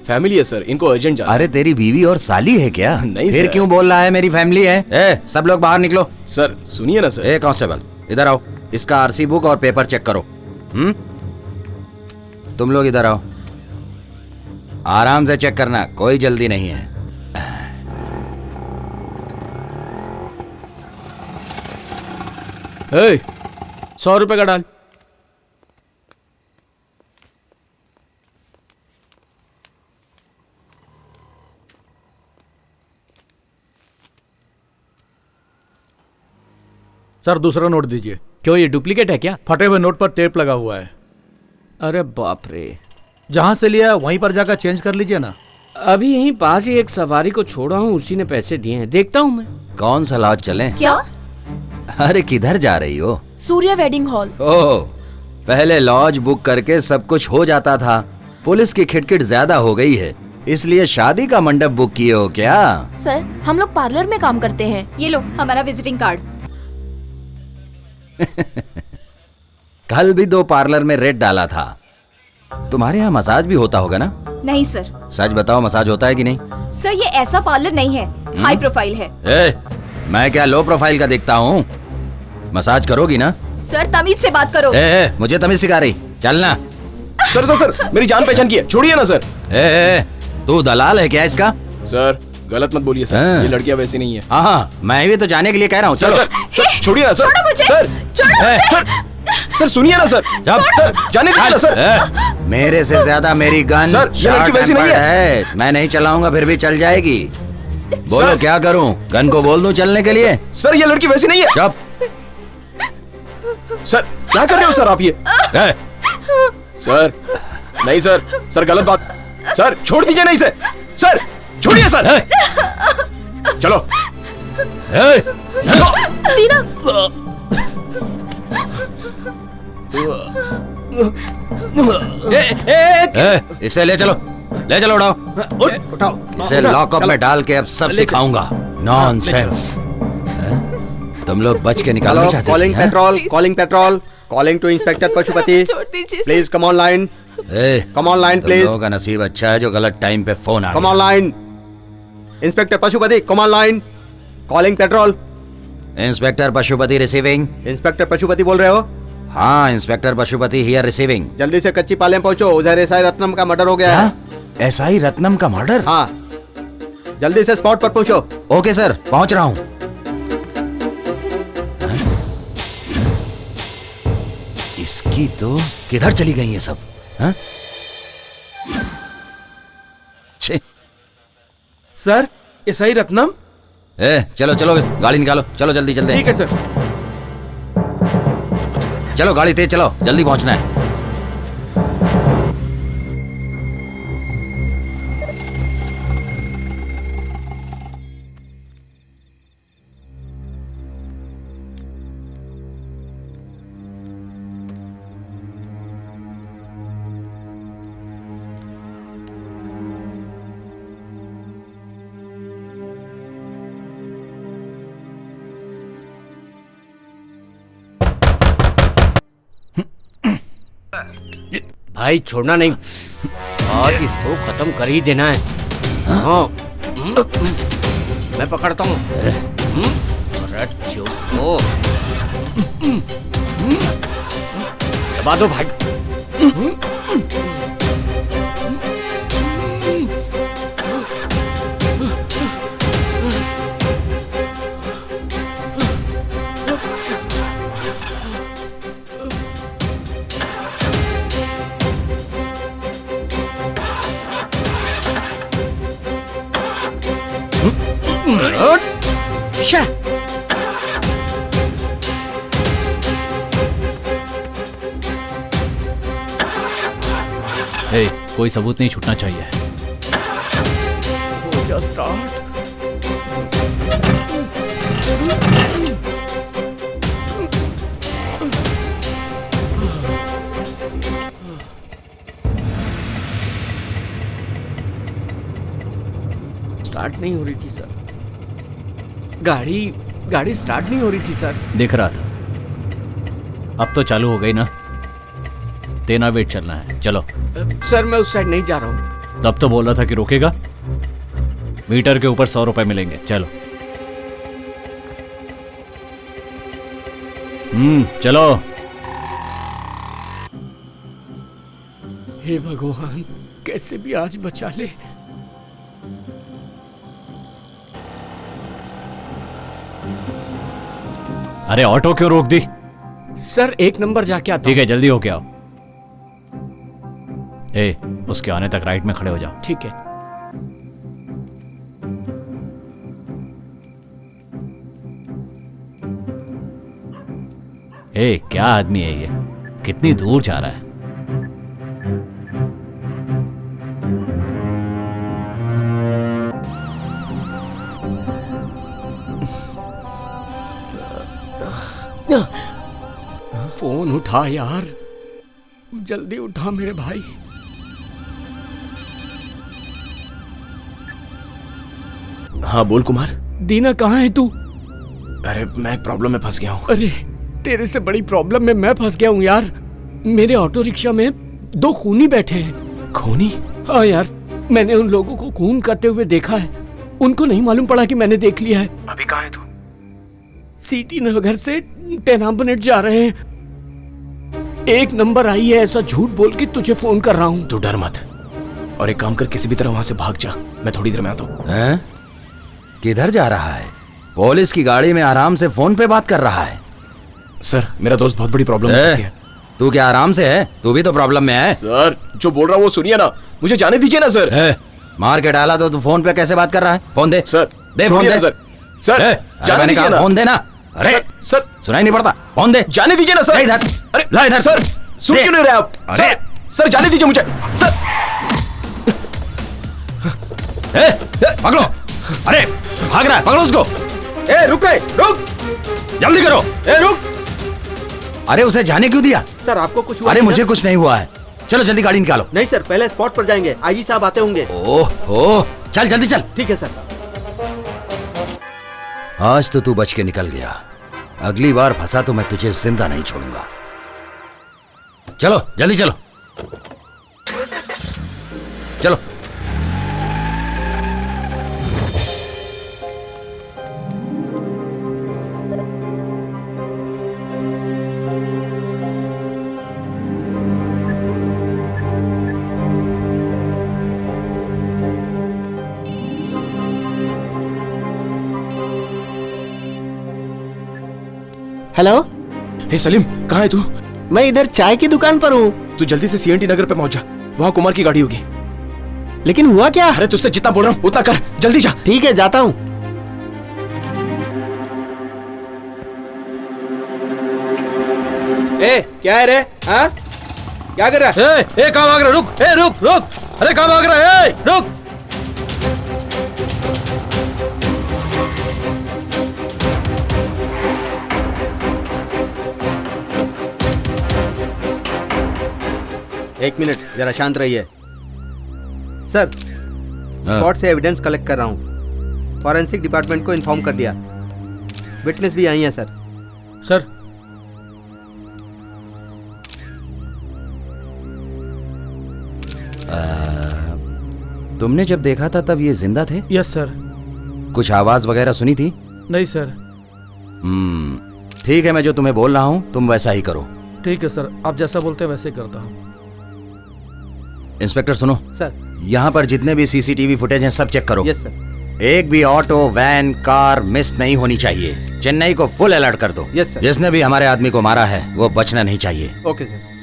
फैमिली है सर, इनको अर्जेंट जाना। अरे तेरी बीवी और साली है क्या? नहीं फिर सर। क्यों बोल रहा है मेरी फैमिली है? ए, सब लोग बाहर निकलो। सर सुनिए ना सर। ए कांस्टेबल, इधर आओ। इसका आरसी बुक और पेपर चेक करो। तुम लोग इधर आओ। आराम से चेक करना, कोई जल्दी नहीं है। ए, 100 रुपए का डाल। सर दूसरा नोट दीजिए। क्यों, ये डुप्लीकेट है क्या? फटे हुए नोट पर टेप लगा हुआ है। अरे बाप रे। जहां से लिया वहीं पर जाकर चेंज कर लीजिए ना। अभी यहीं पास ही एक सवारी को छोड़ा हूँ, उसी ने पैसे दिए हैं, देखता हूँ मैं। कौन सा लॉज चले? क्या? अरे किधर जा रही हो? Surya wedding hall. ओह, पहले लॉज बुक करके सब कुछ हो जाता था। पुलिस की खिटखिट ज्यादा हो गई है, इसलिए शादी का मंडप बुक किए हो क्या? सर हम लोग पार्लर में काम करते हैं। ये लो हमारा विजिटिंग कार्ड। कल भी 2 पार्लर में रेट डाला था। तुम्हारे यहाँ मसाज भी होता होगा ना? नहीं सर। सच बताओ, मसाज होता है कि नहीं? सर ये ऐसा पार्लर नहीं है, हाई प्रोफाइल है। मैं क्या लो प्रोफाइल का देखता हूँ? मसाज करोगी ना? सर तमीज से बात करो। मुझे तमीज सिखा रही, चलना। सर सर सर, मेरी जान पहचान की है, छोड़िए ना सर। तू दलाल है क्या इसका? सर गलत मत बोलिए सर, ये लड़कियां वैसी नहीं है। हाँ, मैं भी तो जाने के लिए कह रहा हूँ। चलो सर, छोड़िए ना सर। छोड़ो मुझे। सर छोड़ो सर, सर सुनिए ना सर। सर जाने दीजिए ना सर। मेरे से ज्यादा मेरी गन सर, ये लड़की वैसी नहीं है। मैं नहीं चलाऊंगा, फिर भी चल जाएगी। बोलो क्या करूं? गन को बोल दूं चलने के लिए? सर ये लड़की वैसी नहीं है। चुप। सर क्या कर रहे हो सर आप ये? सर नहीं सर, सर गलत बात। सर छोड़ दीजिए नहीं सर, सर छोड़िए सर। चलो। दीना। इसे ले चलो, ले चलो, उठाओ। इसे लॉकअप में डाल के अब सब सिखाऊंगा। नॉनसेंस। तुम लोग बच के निकालना चाहते थे? Calling patrol, calling patrol, calling to inspector Pashupati. Please come on line, come on line please. लोगों का नसीब अच्छा है जो गलत टाइम पे फोन आ गया। कम on line. Inspector Pashupati come on line, calling petrol. Inspector Pashupati receiving. Inspector Pashupati बोल रहे हो? हाँ, इंस्पेक्टर पशुपति हियर रिसीविंग। जल्दी से कच्ची पालम पहुंचो, उधर एसआई रत्नम का मर्डर हो गया है। एसआई रत्नम का मर्डर? हाँ, जल्दी से स्पॉट पर पहुंचो। ओके सर, पहुंच रहा हूँ। इसकी तो किधर चली गई ये सब? हाँ? Sir SI Ratnam. चलो चलो, गाड़ी निकालो, चलो जल्दी चलते हैं। ठीक है सर। चलो गाड़ी तेज चलो, जल्दी पहुंचना है। भाई छोड़ना नहीं, आज इसको खत्म कर ही देना है। हाँ, मैं पकड़ता हूँ। अरे चुप हो, दबा दो भाई। कोई सबूत नहीं छूटना चाहिए। हो जा स्टार्ट। स्टार्ट नहीं हो रही थी सर, गाड़ी स्टार्ट नहीं हो रही थी सर। देख रहा था, अब तो चालू हो गई ना। तेना वेट चलना है, चलो। सर मैं उस साइड नहीं जा रहा हूँ। तब तो बोल रहा था कि रोकेगा। मीटर के ऊपर 100 रुपए मिलेंगे, चलो। चलो। हे भगवान, कैसे भी आज बचा ले। अरे ऑटो क्यों रोक दी? सर 1 नंबर जाके आता हूं। ठीक है, जल्दी होके आओ। ए, उसके आने तक राइट में खड़े हो जाओ। ठीक है। ए, क्या आदमी है ये, कितनी दूर जा रहा है। फोन उठा यार, जल्दी उठा मेरे भाई। हाँ बोल कुमार। दीना कहाँ है तू? अरे मैं एक प्रॉब्लम में फंस गया हूँ। अरे तेरे से बड़ी प्रॉब्लम में मैं फंस गया हूँ यार। मेरे ऑटो रिक्शा में 2 खूनी बैठे हैं। खूनी? हाँ यार, मैंने उन लोगों को खून करते हुए देखा है। उनको नहीं मालूम पड़ा कि मैंने देख लिया है। अभी कहाँ है तू? सीटी नगर से टेनाम्बनेट जा रहे हैं। 1 नंबर आई है ऐसा झूठ बोल के तुझे फोन कर रहा हूँ। तू डर मत, और एक काम कर, किसी भी तरह वहां से भाग जा। मैं थोड़ी देर में आता हूँ। किधर जा रहा है? पुलिस की गाड़ी में आराम से फोन पे बात कर रहा है। सर मेरा दोस्त बहुत बड़ी प्रॉब्लम में फंस गया। तू क्या आराम से है? तू भी तो प्रॉब्लम में है। सर जो बोल रहा हूँ वो सुनिए ना, मुझे जाने दीजिए ना सर। मार के डाला तो तू फोन पे कैसे बात कर रहा है? फोन दे सर। दे फोन दे सर। सर जाने दीजिए ना। फोन देना। अरे सर सुनाई नहीं पड़ता, फोन दे। जाने दीजिए ना सर। इधर। अरे ला इधर। सर सुन क्यों नहीं रहे आप? सर सर जाने दीजिए मुझे सर। पकड़ो। अरे भाग रहा है, पकड़ो उसको। रुक जल्दी करो। रुक। अरे उसे जाने क्यों दिया? सर आपको कुछ हुआ? अरे मुझे कुछ नहीं हुआ है। चलो जल्दी गाड़ी निकालो। नहीं सर, पहले स्पॉट पर जाएंगे, आईजी साहब आते होंगे। ओह चल जल्दी चल। ठीक है सर। आज तो तू बच के निकल गया, अगली बार फंसा तो मैं तुझे जिंदा नहीं छोड़ूंगा। चलो जल्दी चलो। चलो। हेलो। हे सलीम, कहाँ है तू? मैं इधर चाय की दुकान पर हूँ। तू जल्दी से सीएनटी नगर पे पहुंच जा, वहाँ कुमार की गाड़ी होगी। लेकिन हुआ क्या? अरे तुझसे जितना बोल रहा हूँ उतना कर, जल्दी जा। ठीक है, जाता हूँ। क्या है रे? हाँ क्या कर रहा है? कहाँ भाग रहा? रुक। रुक रुक। अरे कहाँ भाग रहा है? रुक। एक मिनट, जरा शांत रहिए। सर स्पॉट से एविडेंस कलेक्ट कर रहा हूँ। फॉरेंसिक डिपार्टमेंट को इन्फॉर्म कर दिया। विटनेस भी आई है सर। सर तुमने जब देखा था तब ये जिंदा थे? Yes sir. कुछ आवाज वगैरह सुनी थी? नहीं सर। ठीक है, मैं जो तुम्हें बोल रहा हूँ तुम वैसा ही करो। ठीक है सर, आप जैसा बोलते हैं वैसे ही करता हूँ। इंस्पेक्टर सुनो सर। यहाँ पर जितने भी सीसीटीवी फुटेज हैं सब चेक करो। Yes sir. एक भी ऑटो, वैन, कार मिस नहीं होनी चाहिए। चेन्नई को फुल अलर्ट कर दो। Yes sir. जिसने भी हमारे आदमी को मारा है वो बचना नहीं चाहिए। Okay sir.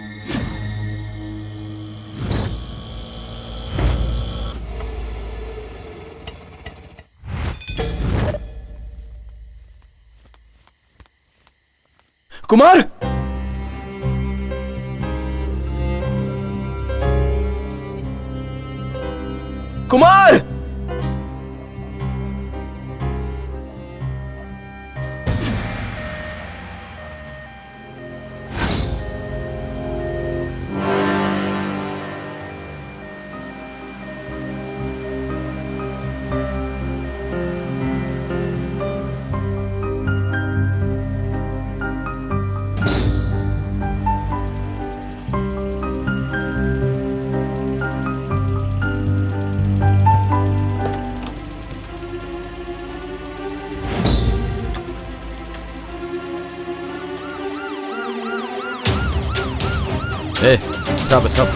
कुमार! कुमार! ए, स्टॉप स्टॉप।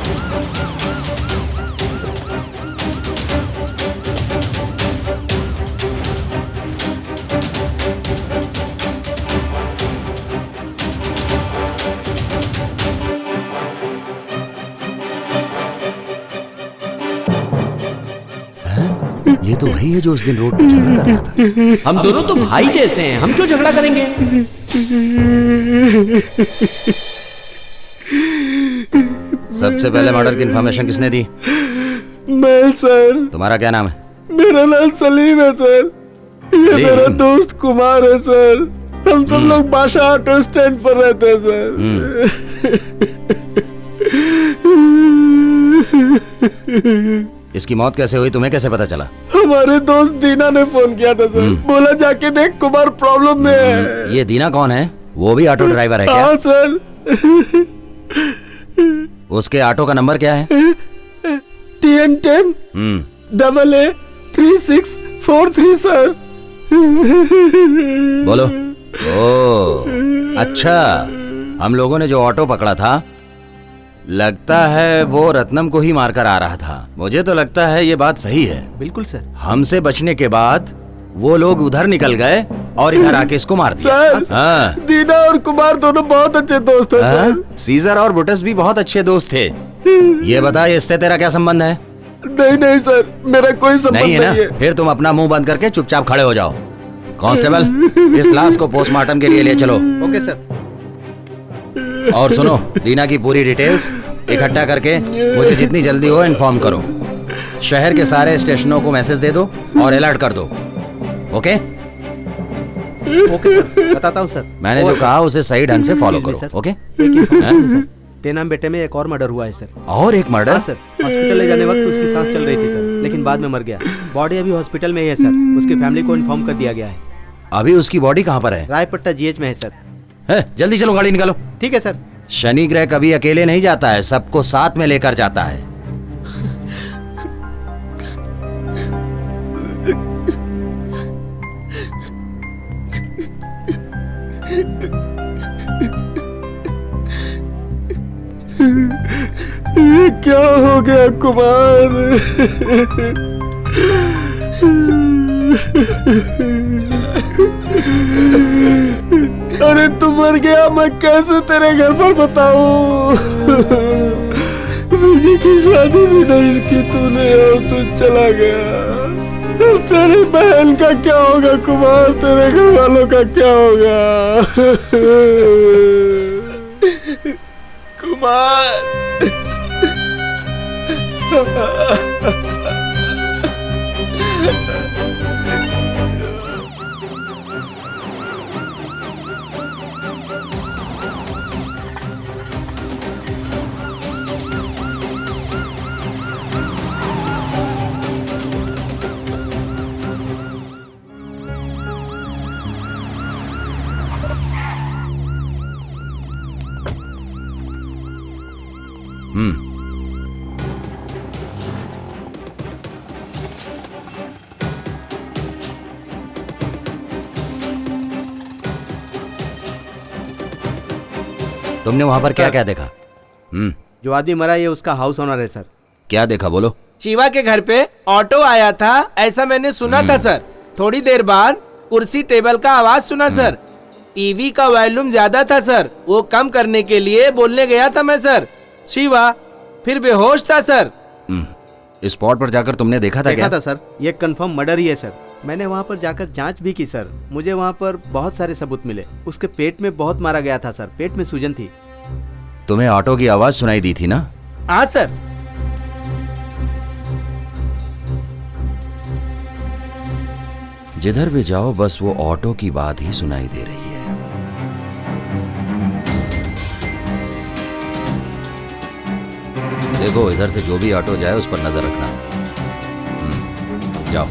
ये तो वही है जो उस दिन रोड पे झगड़ा कर रहा था। हम दोनों तो भाई जैसे हैं, हम क्यों झगड़ा करेंगे? सबसे पहले मर्डर की इंफॉर्मेशन किसने दी? मैं सर। तुम्हारा क्या नाम है? मेरा नाम सलीम है सर। ये मेरा दोस्त कुमार है सर। हम सब लोग बादशाह ऑटो स्टैंड पर रहते हैं सर। इसकी मौत कैसे हुई, तुम्हें कैसे पता चला? हमारे दोस्त दीना ने फोन किया था सर। बोला जाके देख, कुमार प्रॉब्लम में है। ये दीना कौन है? वो भी ऑटो ड्राइवर है क्या? हाँ सर। उसके ऑटो का नंबर क्या है? TN10 AA3643 sir. बोलो। ओ अच्छा, हम लोगों ने जो ऑटो पकड़ा था, लगता है वो रत्नम को ही मारकर आ रहा था। मुझे तो लगता है ये बात सही है। बिल्कुल सर। हमसे बचने के बाद वो लोग उधर निकल गए और इधर आके इसको मार दिया। सर, हाँ। दीना और कुमार दोनों बहुत अच्छे दोस्त हैं सर। सीजर और बुटस भी बहुत अच्छे दोस्त थे। ये बता, इससे तेरा क्या संबंध है? नहीं सर, मेरा कोई संबंध नहीं है ना? फिर तुम अपना मुंह बंद करके चुपचाप खड़े हो जाओ। कांस्टेबल, इस लाश को पोस्टमार्टम के लिए ले चलो। Okay sir. और सुनो, दीना की पूरी डिटेल्स इकट्ठा करके मुझे जितनी जल्दी हो इन्फॉर्म करो। शहर के सारे स्टेशनों को मैसेज दे दो और अलर्ट कर दो। ओके? ओके सर, बताता हूँ सर। मैंने जो कहा उसे सही ढंग से फॉलो करो। ओके? तेनाम बेटे में एक और मर्डर हुआ है सर। और एक मर्डर? हाँ सर। हॉस्पिटल ले जाने वक्त उसकी सांस चल रही थी सर, लेकिन बाद में मर गया। बॉडी अभी हॉस्पिटल में ही है सर। उसकी फैमिली को इन्फॉर्म कर दिया गया है। अभी उसकी बॉडी कहाँ पर है? रायपट्टा GH में है सर। है? जल्दी चलो, गाड़ी निकालो। ठीक है सर। शनि ग्रह कभी अकेले नहीं जाता है, सबको साथ में लेकर जाता है। ये क्या हो गया कुमार? अरे तू मर गया, मैं कैसे तेरे घर पर बताऊं? मुझे की शादी भी नहीं की तूने और तू चला गया। और तेरी बहन का क्या होगा कुमार? तेरे घर वालों का क्या होगा? कुमार। तुमने वहां पर क्या क्या देखा? जो आदमी मरा ये उसका हाउस ओनर है सर। क्या देखा, बोलो। शिवा के घर पे ऑटो आया था, ऐसा मैंने सुना था सर। थोड़ी देर बाद कुर्सी टेबल का आवाज सुना सर। टीवी का वॉल्यूम ज्यादा था सर, वो कम करने के लिए बोलने गया था मैं सर। शिवा फिर बेहोश था सर। स्पॉट पर जाकर तुमने देखा था? देखा था सर, ये कंफर्म मर्डर ही है सर। मैंने वहाँ पर जाकर जांच भी की सर। मुझे वहाँ पर बहुत सारे सबूत मिले। उसके पेट में बहुत मारा गया था सर, पेट में सूजन थी। तुम्हें ऑटो की आवाज सुनाई दी थी ना? हाँ सर। जिधर भी जाओ बस वो ऑटो की बात ही सुनाई दे रही है। देखो, इधर से जो भी ऑटो जाए उस पर नजर रखना। जाओ।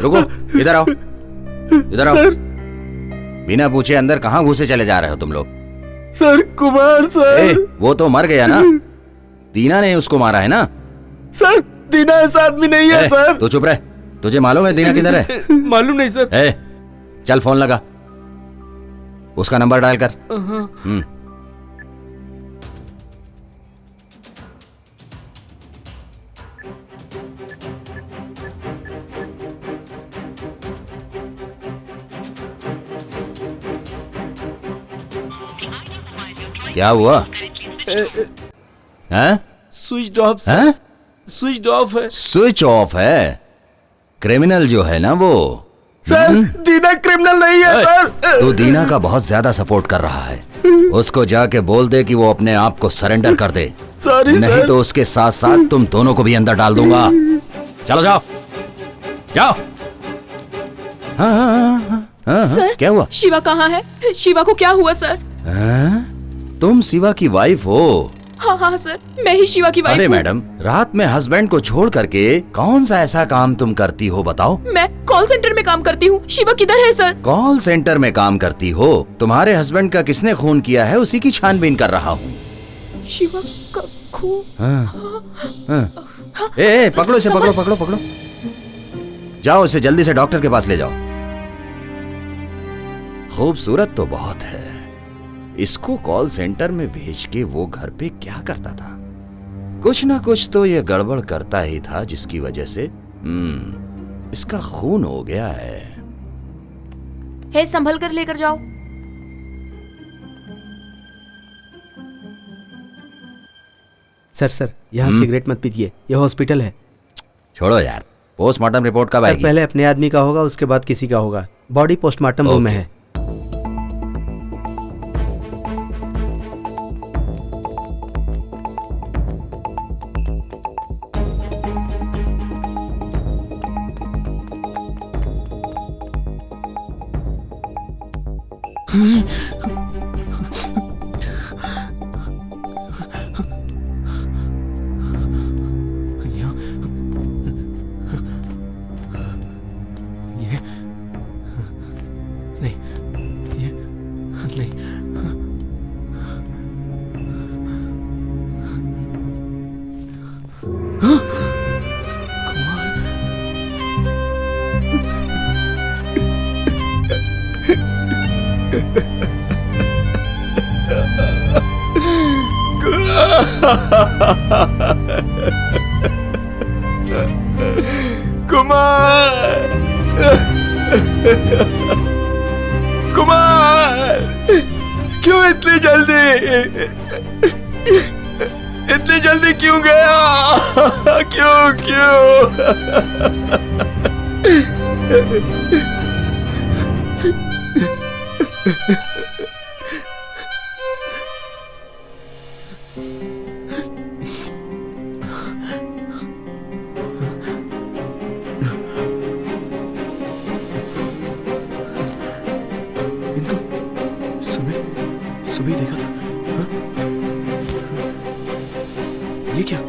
रुको, इधर आओ, इधर आओ। सर। बिना पूछे अंदर कहाँ घुसे चले जा रहे हो तुम लोग? Sir Kumar sir. वो तो मर गया ना? दीना ने उसको मारा है ना? सर दीना ऐसा आदमी नहीं है सर। तो चुप रहे। तुझे मालूम है दीना किधर है? मालूम नहीं सर। ए, चल फोन लगा, उसका नंबर डायल कर। क्या हुआ? हैं? Switch off sir. हैं? स्विच ऑफ है। स्विच ऑफ है? क्रिमिनल जो है ना वो। सर दीना क्रिमिनल नहीं है सर। तू दीना का बहुत ज्यादा सपोर्ट कर रहा है। उसको जाके बोल दे कि वो अपने आप को सरेंडर कर दे। सॉरी नहीं सर। तो उसके साथ साथ तुम दोनों को भी अंदर डाल दूंगा। चलो जाओ जाओ। हाँ, सर क्या हुआ? शिवा कहाँ है? शिवा को क्या हुआ सर? तुम शिवा की वाइफ हो? हाँ हाँ सर, मैं ही शिवा की वाइफ अरे हूँ। मैडम, रात में हस्बैंड को छोड़ करके कौन सा ऐसा काम तुम करती हो बताओ? मैं कॉल सेंटर में काम करती हूँ। शिवा किधर है सर? कॉल सेंटर में काम करती हो? तुम्हारे हस्बैंड का किसने खून किया है उसी की छानबीन कर रहा हूँ। शिवा का खून? ए, पकड़ो इसे, पकड़ो पकड़ो पकड़ो। जाओ इसे जल्दी से डॉक्टर के पास ले जाओ। खूबसूरत तो बहुत है, इसको कॉल सेंटर में भेज के वो घर पे क्या करता था? कुछ ना कुछ तो ये गड़बड़ करता ही था जिसकी वजह से इसका खून हो गया है। हे, संभल कर लेकर जाओ। सर यहाँ सिगरेट मत पीजिए, ये हॉस्पिटल है। छोड़ो यार, पोस्टमार्टम रिपोर्ट कब आएगी? पहले अपने आदमी का होगा, उसके बाद किसी का होगा। बॉडी पोस्टमार्टम रूम में है। कुमार, क्यों इतनी जल्दी क्यों गया? क्यों? सुबह देखा था। हाँ? ये क्या?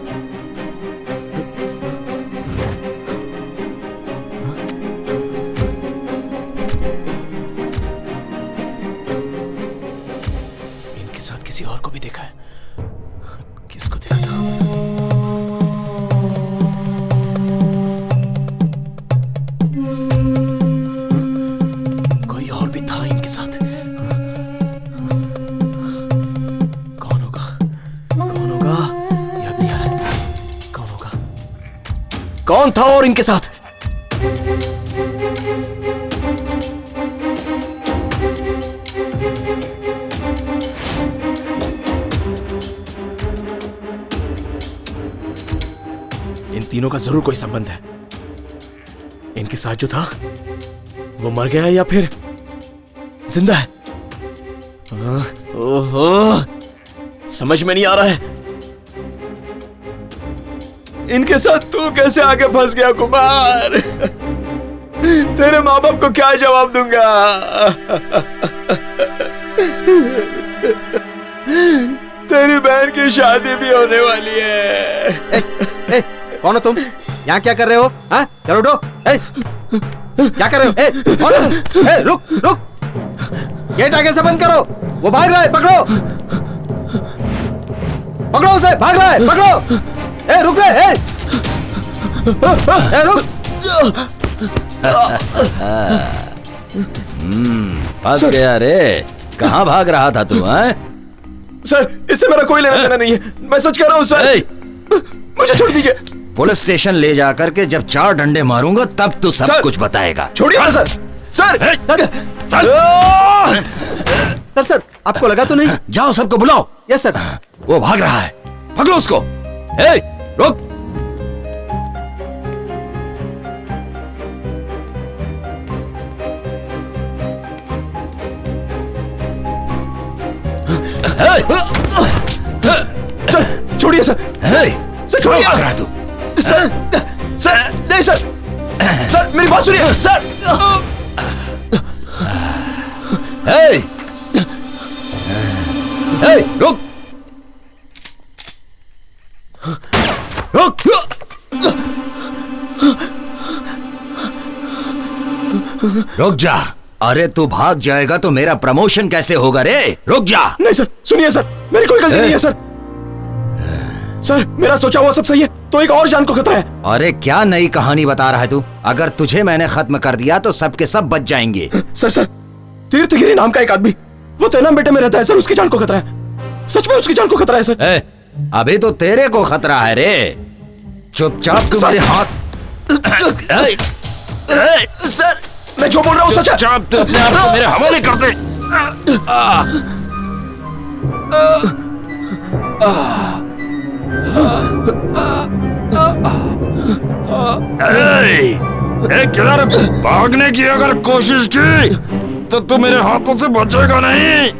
इनके साथ किसी और को भी देखा है। किसको देखा था? कोई और भी था इनके साथ। कौन था और इनके साथ? इन तीनों का जरूर कोई संबंध है। इनके साथ जो था वो मर गया है या फिर जिंदा है? ओहो, समझ में नहीं आ रहा है। इनके साथ तू कैसे आके फंस गया कुमार? तेरे माँ बाप को क्या जवाब दूंगा? तेरी बहन की शादी भी होने वाली है। कौन हो तुम? यहाँ क्या कर रहे हो? हाँ, चलो उठो। क्या कर रहे हो? कौन हो तुम? रुक, गेट आगे से बंद करो। वो भाग रहा है, पकड़ो उसे, भाग रहा है, पकड़ो। रुक रे, रुक। फंस गया रे। कहाँ भाग रहा था तू? हैं? सर, इससे मेरा कोई लेना देना नहीं है, मैं सच कह रहा हूँ सर। मुझे छोड़ दीजिए। पुलिस स्टेशन ले जाकर के जब 4 डंडे मारूंगा तब तू सब कुछ बताएगा। छोड़िए सर। सर सर आपको लगा तो नहीं? जाओ सबको बुलाओ। Yes sir. वो भाग रहा है, पकड़ो उसको। ए, रुक। सर छोड़िए सर। सर छोड़िए। भाग रहा तू? सर नहीं सर। सर मेरी बात सुनिए सर। रुक रुक। रुक जा। अरे तू भाग जाएगा तो मेरा प्रमोशन कैसे होगा रे? रुक जा। नहीं सर, सुनिए सर, मेरी कोई गलती नहीं है सर। सर मेरा सोचा हुआ सब सही है, तो एक और जान को खतरा है। अरे क्या नई कहानी बता रहा है तू? अगर तुझे मैंने खत्म कर दिया तो सबके सब बच जाएंगे। सर तीर्थगिरी नाम का एक आदमी, वो तेनाम बेटे में रहता है सर, उसकी जान को खतरा है। सच में उसकी जान को खतरा है सर। अभी तो तेरे को खतरा है रे। चुपचाप तुम्हारे हाथ। सर मैं जो बोल रहा हूँ सच है। चुपचाप तू अपने आप को मेरे हवाले कर दे। किधर भागने की अगर कोशिश की तो तू मेरे हाथों से बचेगा नहीं।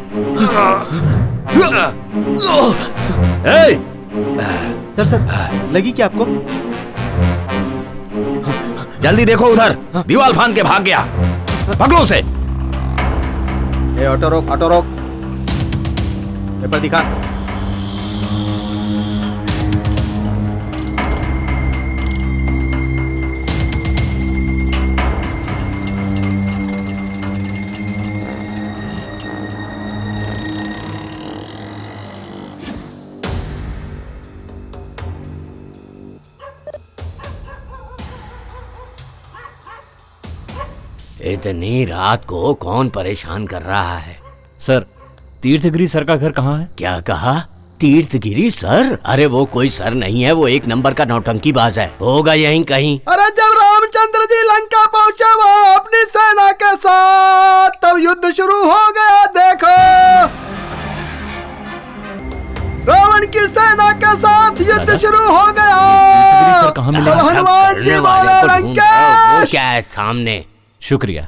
सर लगी क्या आपको? जल्दी देखो उधर, दीवार फांद के भाग गया। पकड़ो उसे। ऑटो रोक, ऑटो रोक। पेपर दिखा। इतनी रात को कौन परेशान कर रहा है? सर, तीर्थगिरी सर का घर कहाँ है? क्या कहा? तीर्थगिरी सर? अरे वो कोई सर नहीं है, वो एक नंबर का नौटंकीबाज है, होगा यहीं कहीं। अरे जब रामचंद्र जी लंका पहुँचे वो अपनी सेना के साथ, तब युद्ध शुरू हो गया। देखो रावण की सेना के साथ युद्ध शुरू हो गया। सर कहाँ मिले? हनुमान जी बोले वो क्या है सामने? शुक्रिया।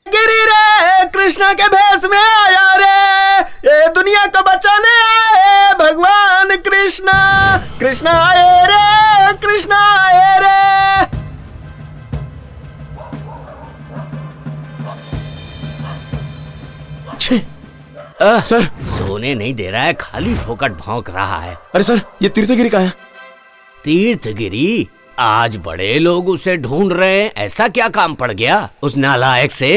गिरी रे कृष्णा के भेष में आया रे, ये दुनिया को बचाने आए भगवान कृष्णा। कृष्णा आए रे, कृष्णा आए रे। सर सोने नहीं दे रहा है, खाली फोकट भौंक रहा है। अरे सर ये तीर्थगिरी कहाँ है? तीर्थगिरी? आज बड़े लोग उसे ढूंढ रहे हैं, ऐसा क्या काम पड़ गया उस नालायक से?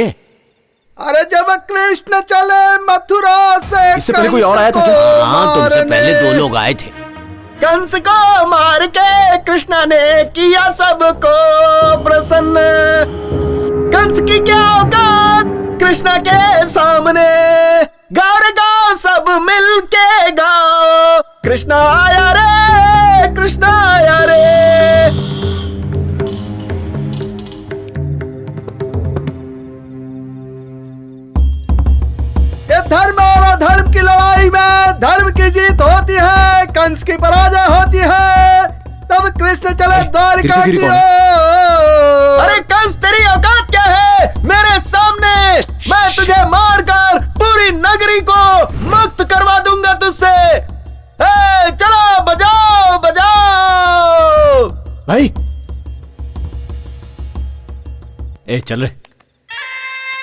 अरे जब कृष्ण चले मथुरा से, इससे पहले कोई और आया था क्या? हाँ तुमसे पहले 2 लोग आए थे। कंस को मार के कृष्णा ने किया सबको प्रसन्न। कंस की क्या औकात कृष्णा के सामने, गाओ रे गाओ सब मिल के गाओ। कृष्णा आया रे, कृष्णा आया रे। ये धर्म और अधर्म की लड़ाई में धर्म की जीत होती है, कंस की पराजय होती है। तब कृष्ण चले द्वारिका की ओर। अरे कंस तेरी औकात क्या है मेरे सामने? मैं तुझे मारकर पूरी नगरी को मुक्त करवा दूंगा तुझसे। चलो बजाओ बजाओ। भाई ए चल रे।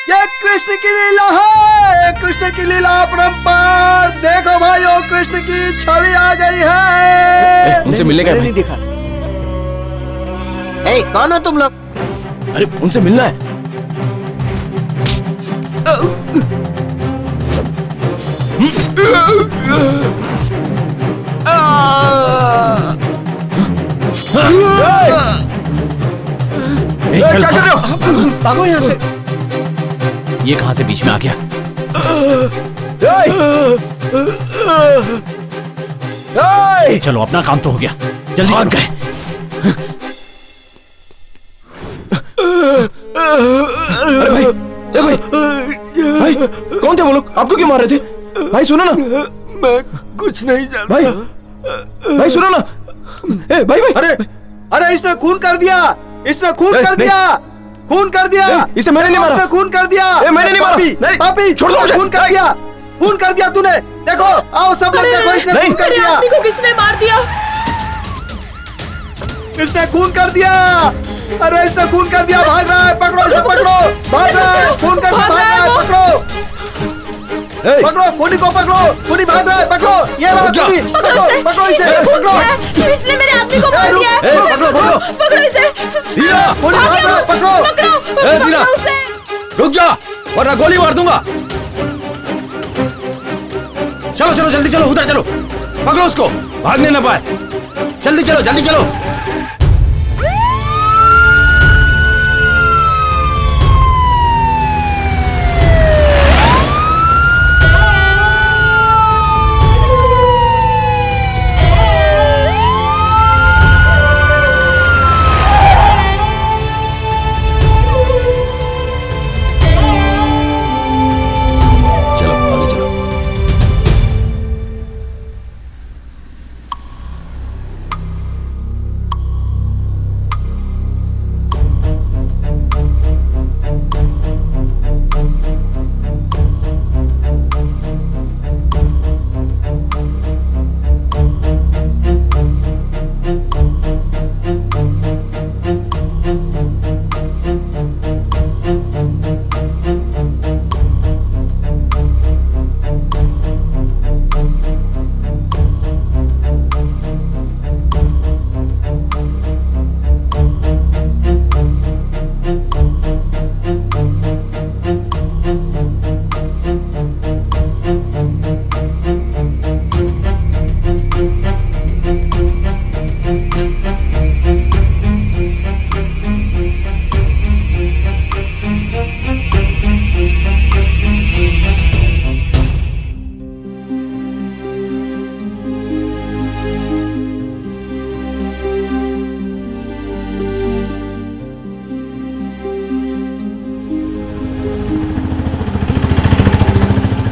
ये कृष्ण की लीला है, कृष्ण की लीला अपरंपार। देखो भाइयों कृष्ण की छवि आ गई है। उनसे मिलने गए नहीं दिखा। ए, कौन हो तुम लोग? अरे उनसे मिलना है। कल भागो यहाँ से। ये कहाँ से बीच में आ गया? चलो अपना काम तो हो गया, जल्दी भाग गए। अरे भाई, भाई कौन थे वो लोग? आपको क्यों मार रहे थे? भाई सुनो ना। मैं कुछ नहीं जानता। भाई सुनो ना। ए भाई अरे अरे इसने खून कर दिया, इसने खून कर दिया, खून कर दिया। इसे मैंने नहीं मारा। खून कर दिया। मैंने नहीं मारा। पापी छोड़ दो मुझे। खून कर दिया, खून कर दिया तूने। देखो आओ सब लोग देखो, इसने खून कर दिया। आदमी को किसने मार दिया? इसने खून कर दिया। अरे इसने खून कर दिया, भाग रहा है, पकड़ो इसे, पकड़ो, भाग रहा है, खून कर दिया, भाग रहा है, पकड़ो, पकड़ो खूनी को, पकड़ो, खूनी भाग रहा है, पकड़ो, ये रहा खूनी, पकड़ो, पकड़ो इसे, पकड़ो। इसने मेरे आदमी को मार दिया है। पकड़ो पकड़ो पकड़ो इसे। दीना, खूनी भाग रहा है, पकड़ो, पकड़ो दीना, उसे। रुक जा वरना गोली मार दूंगा। चलो चलो जल्दी चलो, उधर चलो, पकड़ो उसको, भागने ना पाए। जल्दी चलो, जल्दी चलो।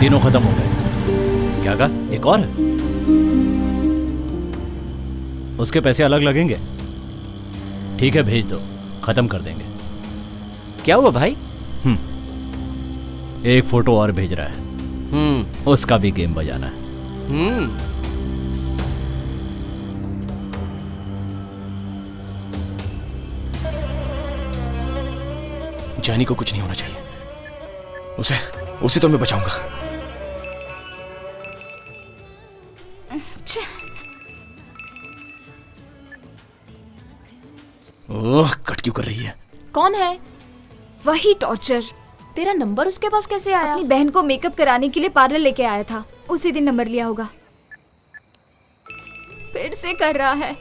तीनों खत्म हो गए। क्या कहा? एक और? उसके पैसे अलग लगेंगे। ठीक है भेज दो, खत्म कर देंगे। क्या हुआ भाई? एक फोटो और भेज रहा है। उसका भी गेम बजाना है। जानी को कुछ नहीं होना चाहिए। उसे तो मैं बचाऊंगा। ओह, कट क्यों कर रही है? कौन है? वही टॉर्चर। तेरा नंबर उसके पास कैसे आया? अपनी बहन को मेकअप कराने के लिए पार्लर लेके आया था, उसी दिन नंबर लिया होगा। फिर से कर रहा है।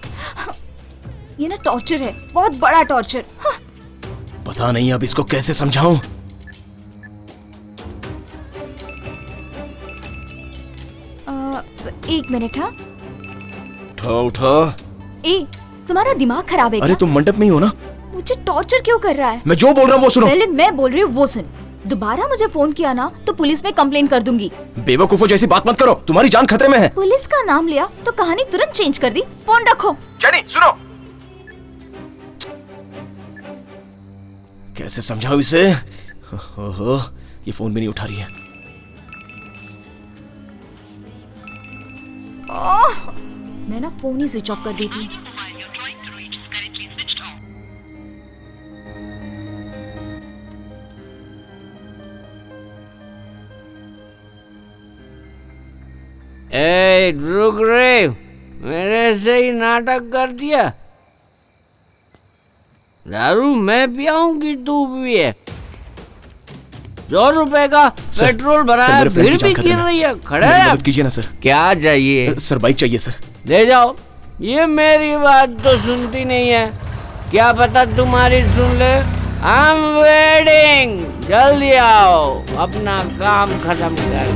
ये ना टॉर्चर है, बहुत बड़ा टॉर्चर। पता नहीं अब इसको कैसे समझाऊं। एक मिनट। हाँ उठा उठा। तुम्हारा दिमाग खराब है क्या? अरे तुम मंडप में ही हो ना? मुझे टॉर्चर क्यों कर रहा है? मैं जो बोल रहा हूँ वो सुनो। पहले मैं बोल रही हूँ वो सुन। दोबारा मुझे फोन किया ना तो पुलिस में कंप्लेन कर दूंगी। बेवकूफों जैसी बात मत करो, तुम्हारी जान खतरे में है। पुलिस का नाम लिया तो कहानी तुरंत चेंज कर दी। फोन रखो। जेनी सुनो। कैसे समझाऊं इसे? ओहो, ये फोन भी नहीं उठा रही है। मैं ना फोन ही स्विच ऑफ कर दी थी। ए रुक रे, मेरे से ही नाटक कर दिया। दारू मैं पियाऊंगी तू भी है। 100 रुपए का पेट्रोल भरा है फिर भी गिर रही है। खड़े मदद कीजिए ना सर। क्या चाहिए? सर बाइक चाहिए सर। ले जाओ। ये मेरी बात तो सुनती नहीं है, क्या पता तुम्हारी सुन ले। आई एम वेटिंग, जल्दी आओ, अपना काम खत्म कर।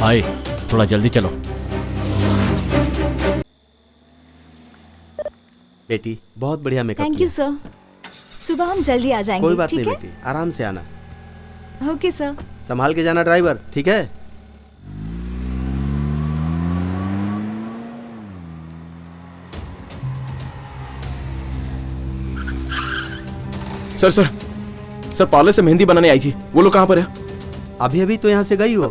भाई थोड़ा जल्दी चलो। बेटी बहुत बढ़िया मेकअप थैंक यू सर। सुबह हम जल्दी आ जाएंगे। कोई बात नहीं ठीक है? बेटी, आराम से आना, ओके सर। संभाल के जाना ड्राइवर, ठीक है? सर सर पार्लर से मेहंदी बनाने आई थी, वो लोग कहाँ पर है? अभी अभी तो यहाँ से गई हो।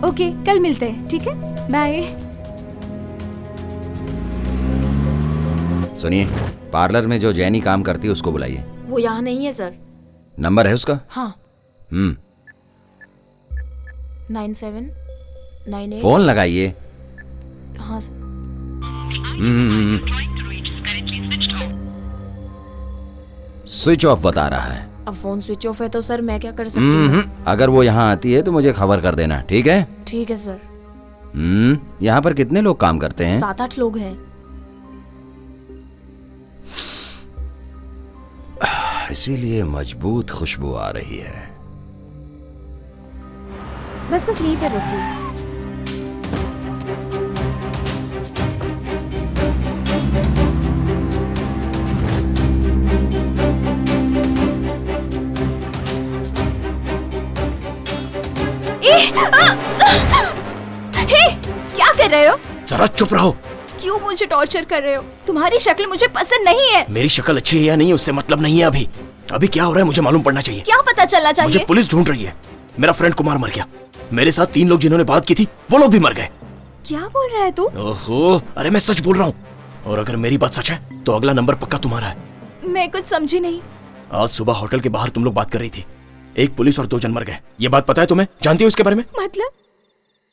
ओके, कल मिलते हैं, ठीक है? बाय। सुनिए, पार्लर में जो जैनी काम करती है उसको बुलाइए। वो यहाँ नहीं है सर। नंबर है उसका? हाँ। 9798। फोन लगाइए। हाँ। स्विच ऑफ बता रहा है। अब फोन स्विच ऑफ है तो सर मैं क्या कर सकती हूँ? अगर वो यहाँ आती है तो मुझे खबर कर देना, ठीक है? ठीक है सर। यहाँ पर कितने लोग काम करते हैं? 7-8 लोग हैं। इसीलिए मजबूत खुशबू आ रही है। बस यहीं पर रुकिए। क्या कर रहे हो? जरा चुप रहो। क्यों मुझे टॉर्चर कर रहे हो? तुम्हारी शक्ल मुझे पसंद नहीं है। मेरी शक्ल अच्छी है या नहीं उससे मतलब नहीं है। अभी क्या हो रहा है मुझे मालूम पड़ना चाहिए। क्या पता चलना चाहिए? मुझे पुलिस ढूंढ रही है। मेरा फ्रेंड कुमार मर गया, मेरे साथ 3 लोग जिन्होंने बात की थी वो लोग भी मर गए। क्या बोल रहा है तू? ओहो, अरे मैं सच बोल रहा हूँ, और अगर मेरी बात सच है तो अगला नंबर पक्का तुम्हारा है। मैं कुछ समझी नहीं। आज सुबह होटल के बाहर तुम लोग बात कर रही थी, एक पुलिस और 2 जन मर गए। ये बात पता है तुम्हें? जानती हो इसके बारे में? मतलब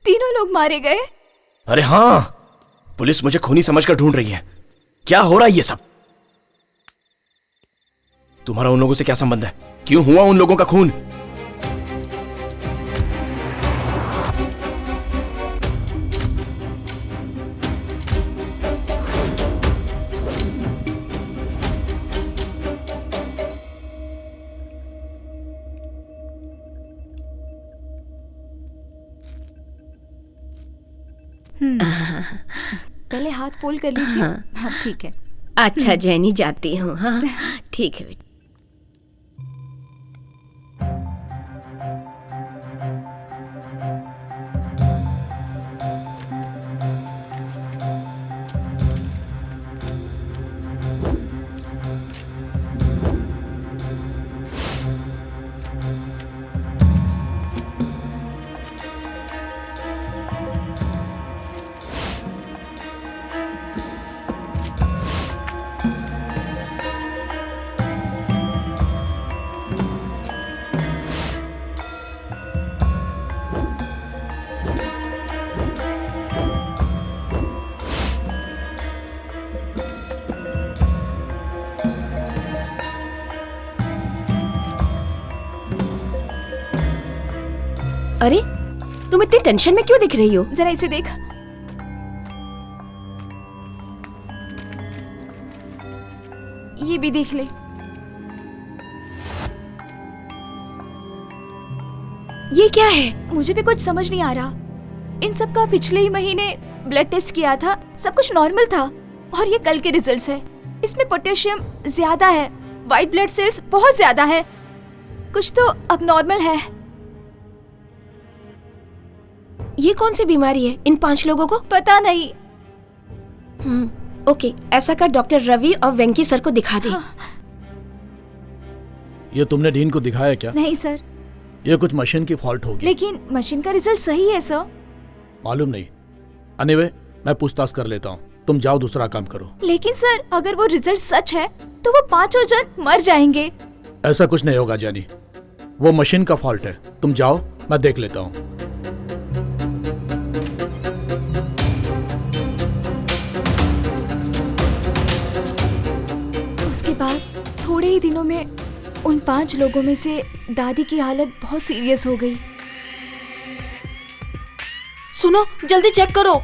तीनों लोग मारे गए? अरे हाँ, पुलिस मुझे खूनी समझकर ढूंढ रही है। क्या हो रहा है ये सब? तुम्हारा उन लोगों से क्या संबंध है? क्यों हुआ उन लोगों का खून? पहले हाथ फोल्ड कर लीजिए। हाँ ठीक है। अच्छा जैनी, जाती हूँ। हाँ ठीक है बेटा। अरे तुम इतनी टेंशन में क्यों दिख रही हो? जरा इसे देख। ये भी देख ले। ये क्या है? मुझे भी कुछ समझ नहीं आ रहा। इन सब का पिछले ही महीने ब्लड टेस्ट किया था, सब कुछ नॉर्मल था, और ये कल के रिजल्ट्स है। इसमें पोटेशियम ज्यादा है, व्हाइट ब्लड सेल्स बहुत ज्यादा है, कुछ तो अब नॉर्मल है। ये कौन सी बीमारी है इन 5 लोगों को? पता नहीं। ओके, ऐसा कर डॉक्टर रवि और वेंकी सर को दिखा दे। ये तुमने डीन को दिखाया क्या? नहीं सर। ये कुछ मशीन की फॉल्ट होगी। लेकिन मशीन का रिजल्ट सही है सर। मालूम नहीं। एनीवे, मैं पूछताछ कर लेता हूँ, तुम जाओ दूसरा काम करो। लेकिन सर अगर वो रिजल्ट सच है तो वो 5 जन मर जाएंगे। ऐसा कुछ नहीं होगा जैनी, वो मशीन का फॉल्ट है। तुम जाओ, मैं देख लेता हूँ। उसके बाद थोड़े ही दिनों में उन 5 लोगों में से दादी की हालत बहुत सीरियस हो गई। सुनो, जल्दी चेक करो।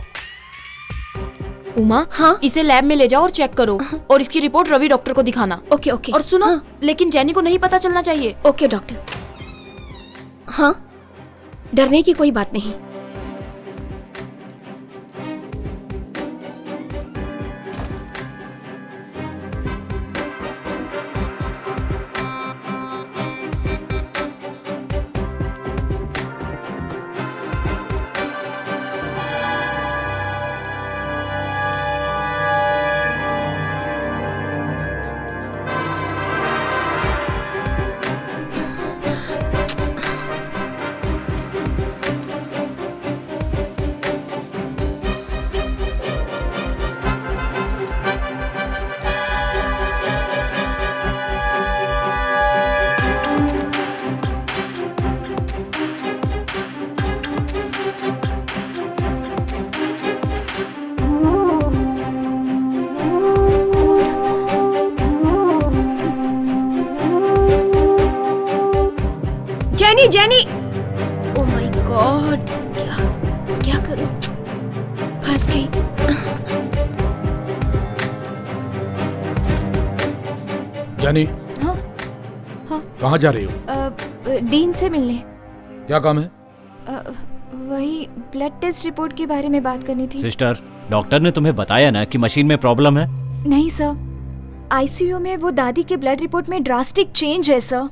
उमा, हाँ, इसे लैब में ले जाओ और चेक करो। और इसकी रिपोर्ट रवि डॉक्टर को दिखाना। Okay okay. और सुनो, लेकिन जेनी को नहीं पता चलना चाहिए। Okay doctor. हाँ, डरने की कोई बात नहीं। जेनी, ओह माय गॉड, क्या करूं? फंस गई। जेनी, हाँ हाँ। कहाँ जा रही हो? डीन से मिलने। क्या काम है? वही ब्लड टेस्ट रिपोर्ट के बारे में बात करनी थी। सिस्टर, डॉक्टर ने तुम्हें बताया ना कि मशीन में प्रॉब्लम है? नहीं सर, आईसीयू में वो दादी के ब्लड रिपोर्ट में ड्रास्टिक चेंज है सर।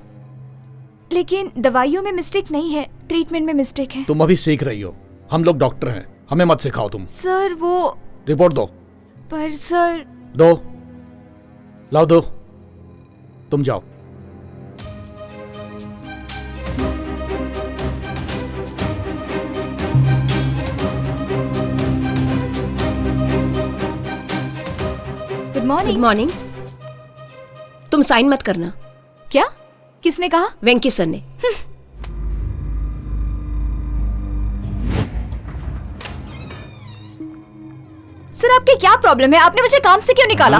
लेकिन दवाइयों में मिस्टेक नहीं है, ट्रीटमेंट में मिस्टेक है। तुम अभी सीख रही हो, हम लोग डॉक्टर हैं, हमें मत सिखाओ तुम। सर वो रिपोर्ट दो। पर सर। दो, लाओ दो, तुम जाओ। Good morning. Good morning. तुम साइन मत करना। क्या? किसने कहा? वेंकी सर ने। सर आपके क्या प्रॉब्लम है? आपने मुझे काम से क्यों निकाला?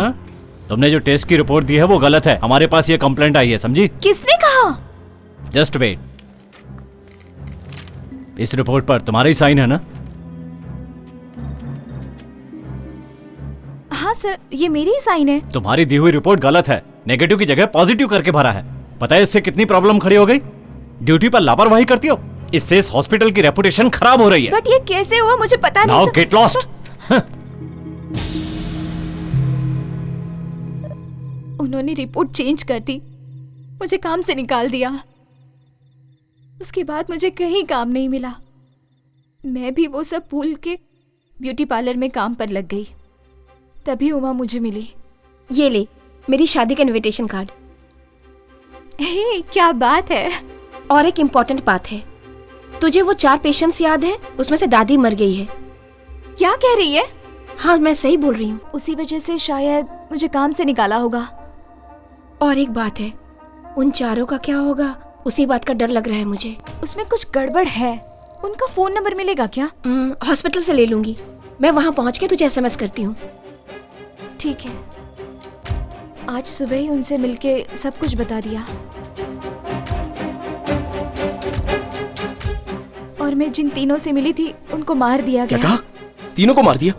तुमने जो टेस्ट की रिपोर्ट दी है वो गलत है। हमारे पास ये कंप्लेंट आई है, समझी? किसने कहा? Just wait. इस रिपोर्ट पर तुम्हारा ही साइन है ना? हाँ सर, ये मेरी ही साइन है। तुम्हारी दी हुई रिपोर्ट गलत है, नेगेटिव की जगह पॉजिटिव करके भरा है। पता है इससे कितनी प्रॉब्लम खड़ी हो गई? ड्यूटी पर लापरवाही करती हो, इससे इस हॉस्पिटल की रेपुटेशन खराब हो रही है। बट ये कैसे हुआ मुझे पता नहीं। Now get lost. उन्होंने रिपोर्ट चेंज कर दी, मुझे काम से निकाल दिया। उसके बाद मुझे कहीं काम नहीं मिला। मैं भी वो सब भूल के ब्यूटी पार्लर में काम पर लग गई। तभी उमा मुझे मिली। ये ले मेरी शादी का इनविटेशन कार्ड। हे, क्या बात है। और एक इम्पोर्टेंट बात है, तुझे वो 4 पेशेंट्स याद है? उसमें से दादी मर गई है। क्या कह रही है? हाँ, मैं सही बोल रही हूँ। उसी वजह से शायद मुझे काम से निकाला होगा। और एक बात है, उन 4 का क्या होगा, उसी बात का डर लग रहा है मुझे। उसमें कुछ गड़बड़ है। उनका फोन नंबर मिलेगा क्या? हॉस्पिटल से ले लूंगी। मैं वहाँ पहुँच के तुझे SMS करती हूँ। ठीक है। आज सुबह ही उनसे मिलके सब कुछ बता दिया। और मैं जिन तीनों से मिली थी उनको मार दिया गया। क्या कहा? तीनों को मार दिया?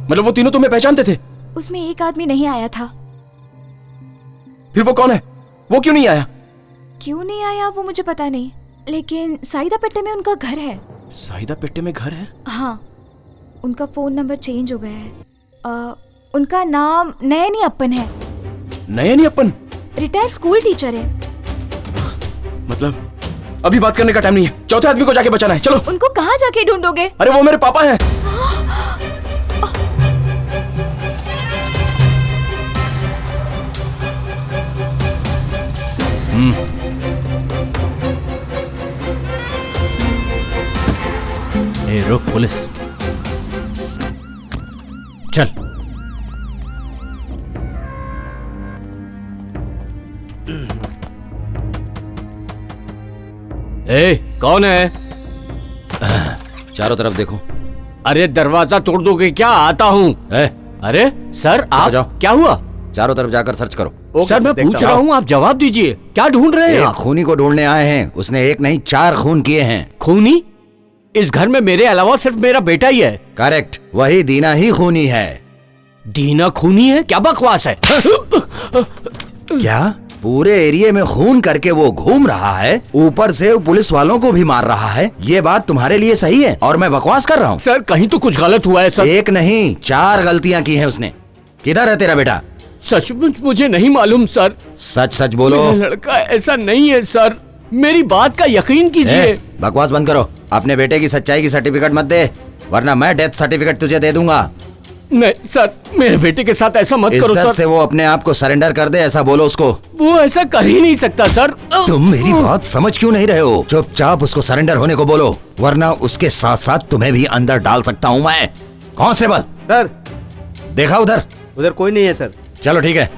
मतलब वो तीनों तुम्हें पहचानते थे? उसमें एक आदमी नहीं आया था। फिर वो कौन है? वो क्यों नहीं आया? क्यों नहीं आया वो मुझे पता नहीं, लेकिन साइदापेट्टे में उनका घर है। साइदापेट्टे में घर है? हाँ, उनका फोन नंबर चेंज हो गया है। उनका नाम नयनी अप्पन है। नयनी अप्पन? रिटायर्ड स्कूल टीचर है। मतलब अभी बात करने का टाइम नहीं है, चौथे आदमी को जाके बचाना है। चलो। उनको कहाँ जाके ढूंढोगे? अरे वो मेरे पापा हैं। ए, रुक पुलिस। चल। ए, कौन है? चारों तरफ देखो। अरे दरवाजा तोड़ दोगे क्या? आता हूँ। अरे सर, आप जाओ। क्या हुआ? चारों तरफ जाकर सर्च करो। सर मैं पूछ रहा हूँ, आप जवाब दीजिए, क्या ढूंढ रहे हैं एक आप? खूनी को ढूंढने आए हैं। उसने एक नहीं 4 खून किए हैं। खूनी? इस घर में मेरे अलावा सिर्फ मेरा बेटा ही है। करेक्ट, वही दीना ही खूनी है। दीना खूनी है? क्या बकवास है? क्या पूरे एरिया में खून करके वो घूम रहा है, ऊपर से वो पुलिस वालों को भी मार रहा है? ये बात तुम्हारे लिए सही है और मैं बकवास कर रहा हूँ? सर कहीं तो कुछ गलत हुआ है सर। एक नहीं 4 गलतियाँ की हैं उसने। किधर है तेरा बेटा? सचमुच मुझे नहीं मालूम सर। सच सच बोलो। मेरा लड़का ऐसा नहीं है सर, मेरी बात का यकीन कीजिए। बकवास बंद करो। अपने बेटे की सच्चाई की सर्टिफिकेट मत दे, वरना मैं डेथ सर्टिफिकेट तुझे दे दूंगा। नहीं सर, मेरे बेटे के साथ ऐसा मत करो सर। इज्जत से वो अपने आप को सरेंडर कर दे, ऐसा बोलो उसको। वो ऐसा कर ही नहीं सकता सर। तुम मेरी बात समझ क्यों नहीं रहे हो? चुपचाप उसको सरेंडर होने को बोलो, वरना उसके साथ साथ तुम्हें भी अंदर डाल सकता हूँ मैं। Constable sir. देखा उधर? उधर कोई नहीं है सर। चलो ठीक है।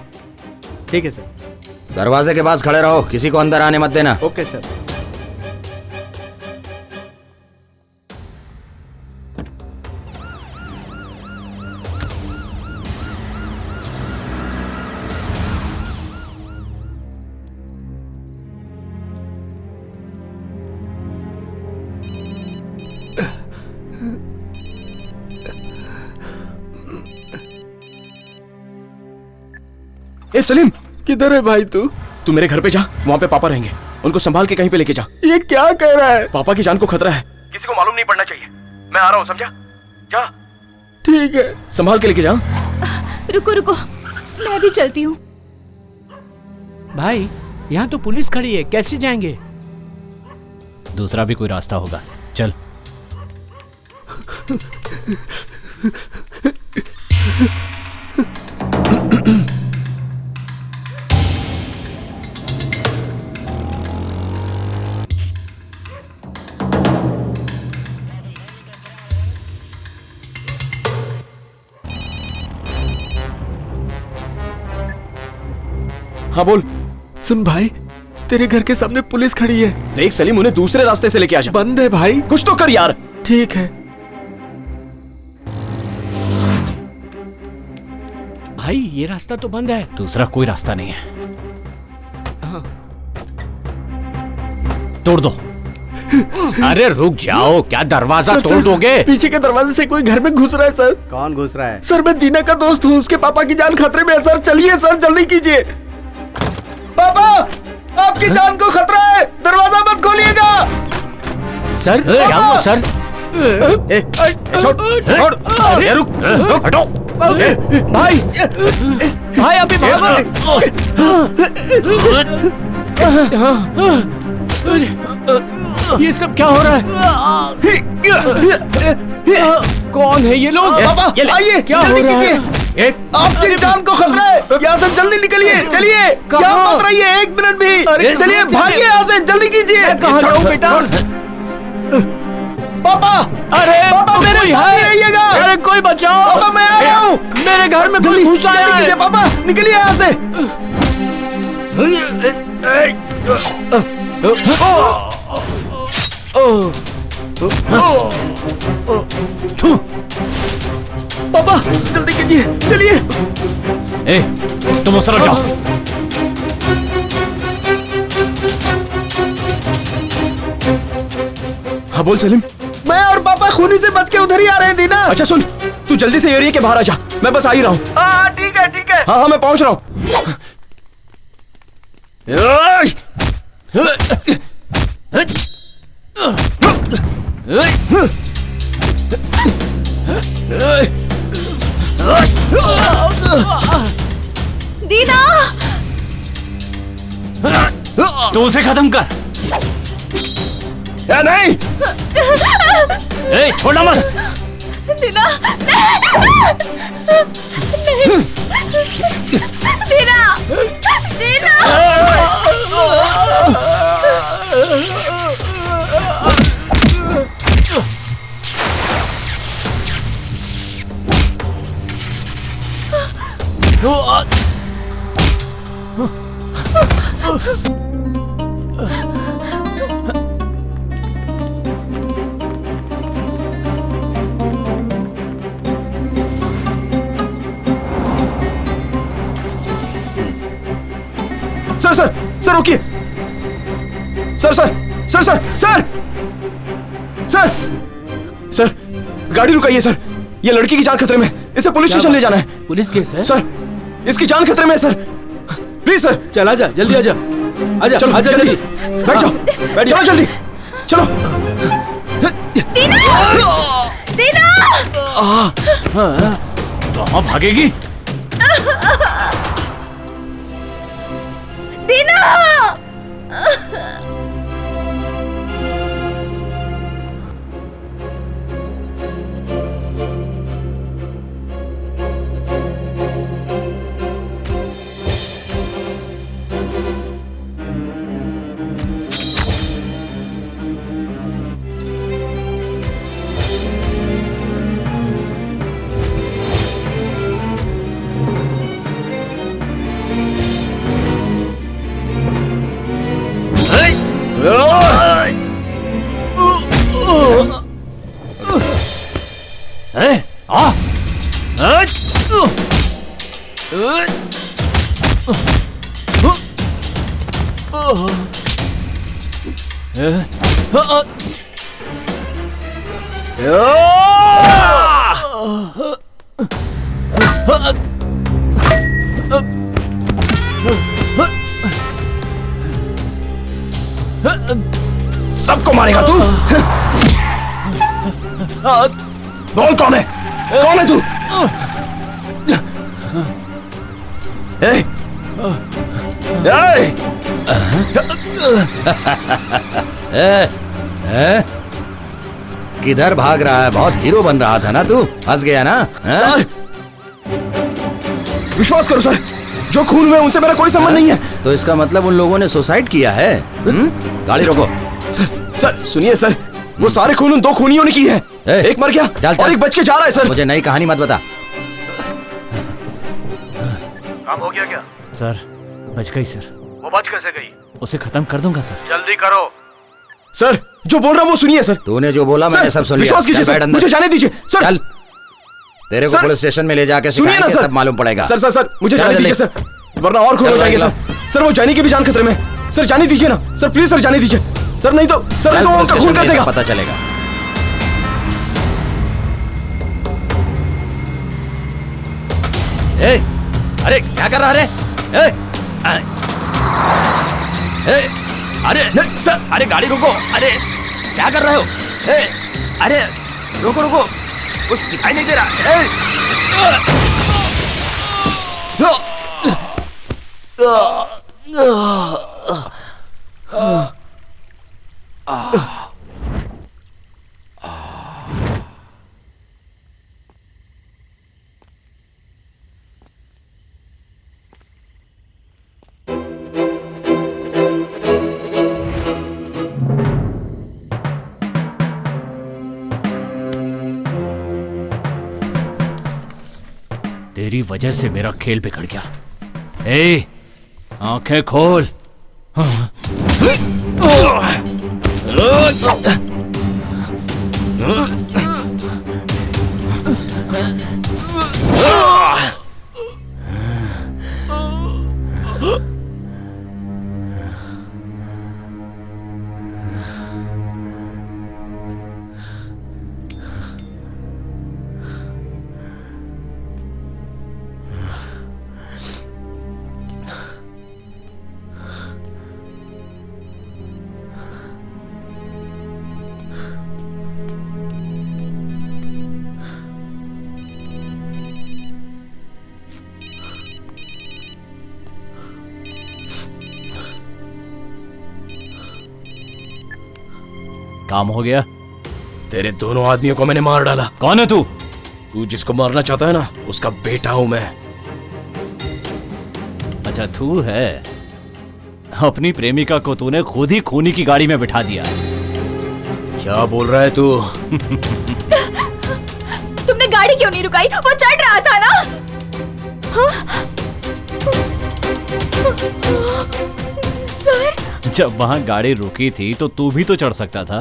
ठीक है सर। दरवाजे के पास खड़े रहो, किसी को अंदर आने मत देना। Okay sir. ए सलीम, किधर है भाई तू? तू मेरे घर पे जा, वहाँ पे पापा रहेंगे। उनको संभाल के कहीं पे लेके जा। ये क्या कह रहा है? पापा की जान को खतरा है, किसी को मालूम नहीं पड़ना चाहिए। मैं आ रहा हूँ, समझा? जा। ठीक है, संभाल के लेके जा। रुको रुको, मैं भी चलती हूँ। भाई यहाँ तो पुलिस खड़ी है, कैसे जाएंगे? दूसरा भी कोई रास्ता होगा, चल। हाँ बोल। सुन भाई, तेरे घर के सामने पुलिस खड़ी है। देख सलीम, उन्हें दूसरे रास्ते से लेके आ जा। बंद है भाई। कुछ तो कर यार। ठीक है भाई, ये रास्ता तो बंद है। दूसरा कोई रास्ता नहीं है। हाँ। तोड़ दो। अरे रुक जाओ, क्या दरवाजा सर, तोड़ सर, दोगे? पीछे के दरवाजे से कोई घर में घुस रहा है सर। कौन घुस रहा है? सर मैं दीना का दोस्त हूँ, उसके पापा की जान खतरे में है सर। चलिए सर, जल्दी कीजिए। पापा, आपकी जान को खतरा है, दरवाजा मत खोलिएगा। सर क्या हुआ सर? छोड़, अरे रुक, हटो। भाई, भाई अभी भागो। ये सब क्या हो रहा है? कौन है ये लोग? पापा आइए, क्या हो रहा है? आपकी जान को खतरा है, यहाँ से जल्दी निकलिए। चलिए, यहाँ मत रहिए एक मिनट भी। चलिए भागिए यहाँ से, जल्दी कीजिए। कहाँ जाऊँ बेटा? पापा, अरे पापा मेरे साथ ही रहिएगा। अरे कोई बचाओ। पापा मैं आ रहा हूँ। मेरे घर में कोई घुस आया है। पापा निकलिए यहाँ से। पापा जल्दी कीजिए, चलिए। ए, तुम उस तरफ जाओ। हाँ बोल सलीम। मैं और पापा खूनी से बच के उधर ही आ रहे हैं दीना। अच्छा सुन, तू जल्दी से एरिया के बाहर आ जा, मैं बस आ ही रहा हूँ। हाँ ठीक है ठीक है। हाँ हाँ मैं पहुंच रहा हूँ। दीना, तू उसे खत्म कर। नहीं, ए, छोड़ना मत। दीना, नहीं, दीना, दीना। सर रुकिए। Sir sir sir sir sir sir sir गाड़ी रुकाइए सर, ये लड़की की जान खतरे में, इसे पुलिस स्टेशन ले जाना है। पुलिस केस है सर, इसकी जान खतरे में है सर, प्लीज सर। चल आजा, जल्दी आजा, आजा चलो आजा जल्दी, जल्दी बैठ जाओ, बैठ जाओ जल्दी, चलो। दीना! कहाँ भागेगी? दीना! सबको मारेगा तू? बोल कौन है, कौन है तू? ए! किधर भाग रहा है? बहुत हीरो बन रहा था ना तू, फंस गया ना? सर, विश्वास करो सर, जो खून में उनसे मेरा कोई संबंध नहीं है। तो इसका मतलब उन लोगों ने सुसाइड किया है? गाड़ी रोको। सर सुनिए सर, वो सारे खून उन दो खूनियों ने की है। एक मर गया और एक बच के जा रहा है सर। मुझे नई कहानी मत बता। काम हो गया क्या? सर बच गई सर। वो बच कैसे गई? उसे खत्म कर दूंगा सर। जल्दी करो। सर जो बोल रहा हूँ वो सुनिए सर। तूने जो बोला मैंने सब सुन लिया। विश्वास कीजिए सर, मुझे जाने दीजिए सर। चल, तेरे को पुलिस स्टेशन में ले जाके सुनिए ना सर, सब मालूम पड़ेगा। सर सर सर मुझे जाने दीजिए सर, वरना और खून हो जाएंगे सर। सर वो जाने की भी जान खतरे में। सर जाने दीजिए ना सर, प्लीज सर जाने दीजिए सर, नहीं तो उनका खून कर देगा। पता चलेगा। ए, अरे क्या कर रहा है? अरे सर, अरे गाड़ी रोको। अरे क्या कर रहे हो? अरे रोको रोको, कुछ दिखाई नहीं दे रहा। तेरी वजह से मेरा खेल बिगड़ गया। ए, आंखें खोल। काम हो गया? तेरे दोनों आदमियों को मैंने मार डाला। कौन है तू? तू जिसको मारना चाहता है ना, उसका बेटा हूं मैं। अच्छा तू है। अपनी प्रेमिका को तूने खुद ही खूनी की गाड़ी में बिठा दिया। क्या बोल रहा है तू? तुमने गाड़ी क्यों नहीं रुकाई? वो चढ़ रहा था ना। सर, जब वहां गाड़ी रुकी थी तो तू भी तो चढ़ सकता था।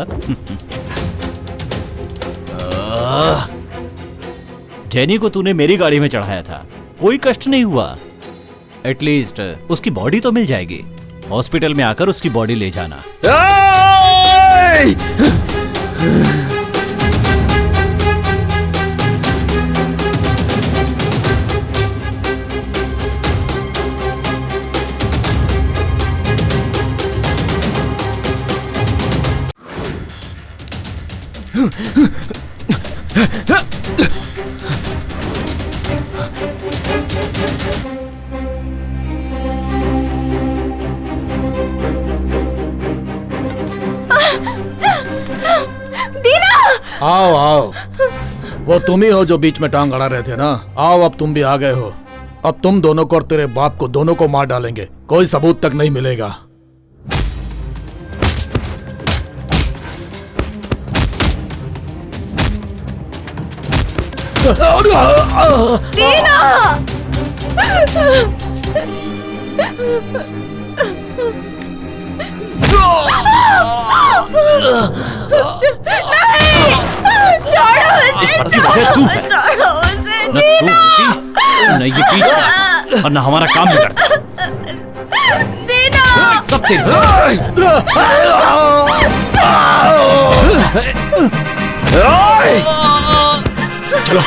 जेनी को तूने मेरी गाड़ी में चढ़ाया था, कोई कष्ट नहीं हुआ। एटलीस्ट उसकी बॉडी तो मिल जाएगी। हॉस्पिटल में आकर उसकी बॉडी ले जाना। आओ आओ, वो तुम ही हो जो बीच में टांग अड़ा रहे थे ना। आओ, अब तुम भी आ गए हो। अब तुम दोनों को और तेरे बाप को दोनों को मार डालेंगे, कोई सबूत तक नहीं मिलेगा। छोड़ो उसे, छोड़ो उसे, न ये पीछे और न हमारा काम बिगड़ता। दीना, सब तेरी चलो।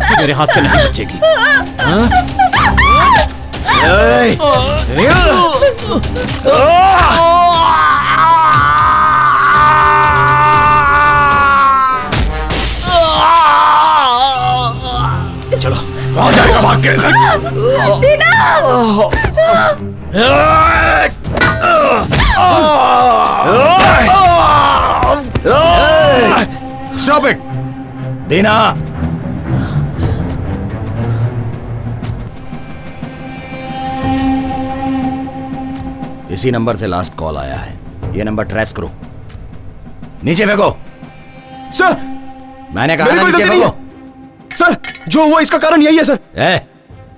तू मेरे हाथ से नहीं बचेगी। चलो, कहाँ जाएगा भाग के? Stop it! दीना! इसी नंबर से लास्ट कॉल आया है। ये नंबर ट्रेस करो। नीचे फेंको। सर, मैंने कहा ना नीचे फेंको। सर, जो हुआ इसका कारण यही है सर।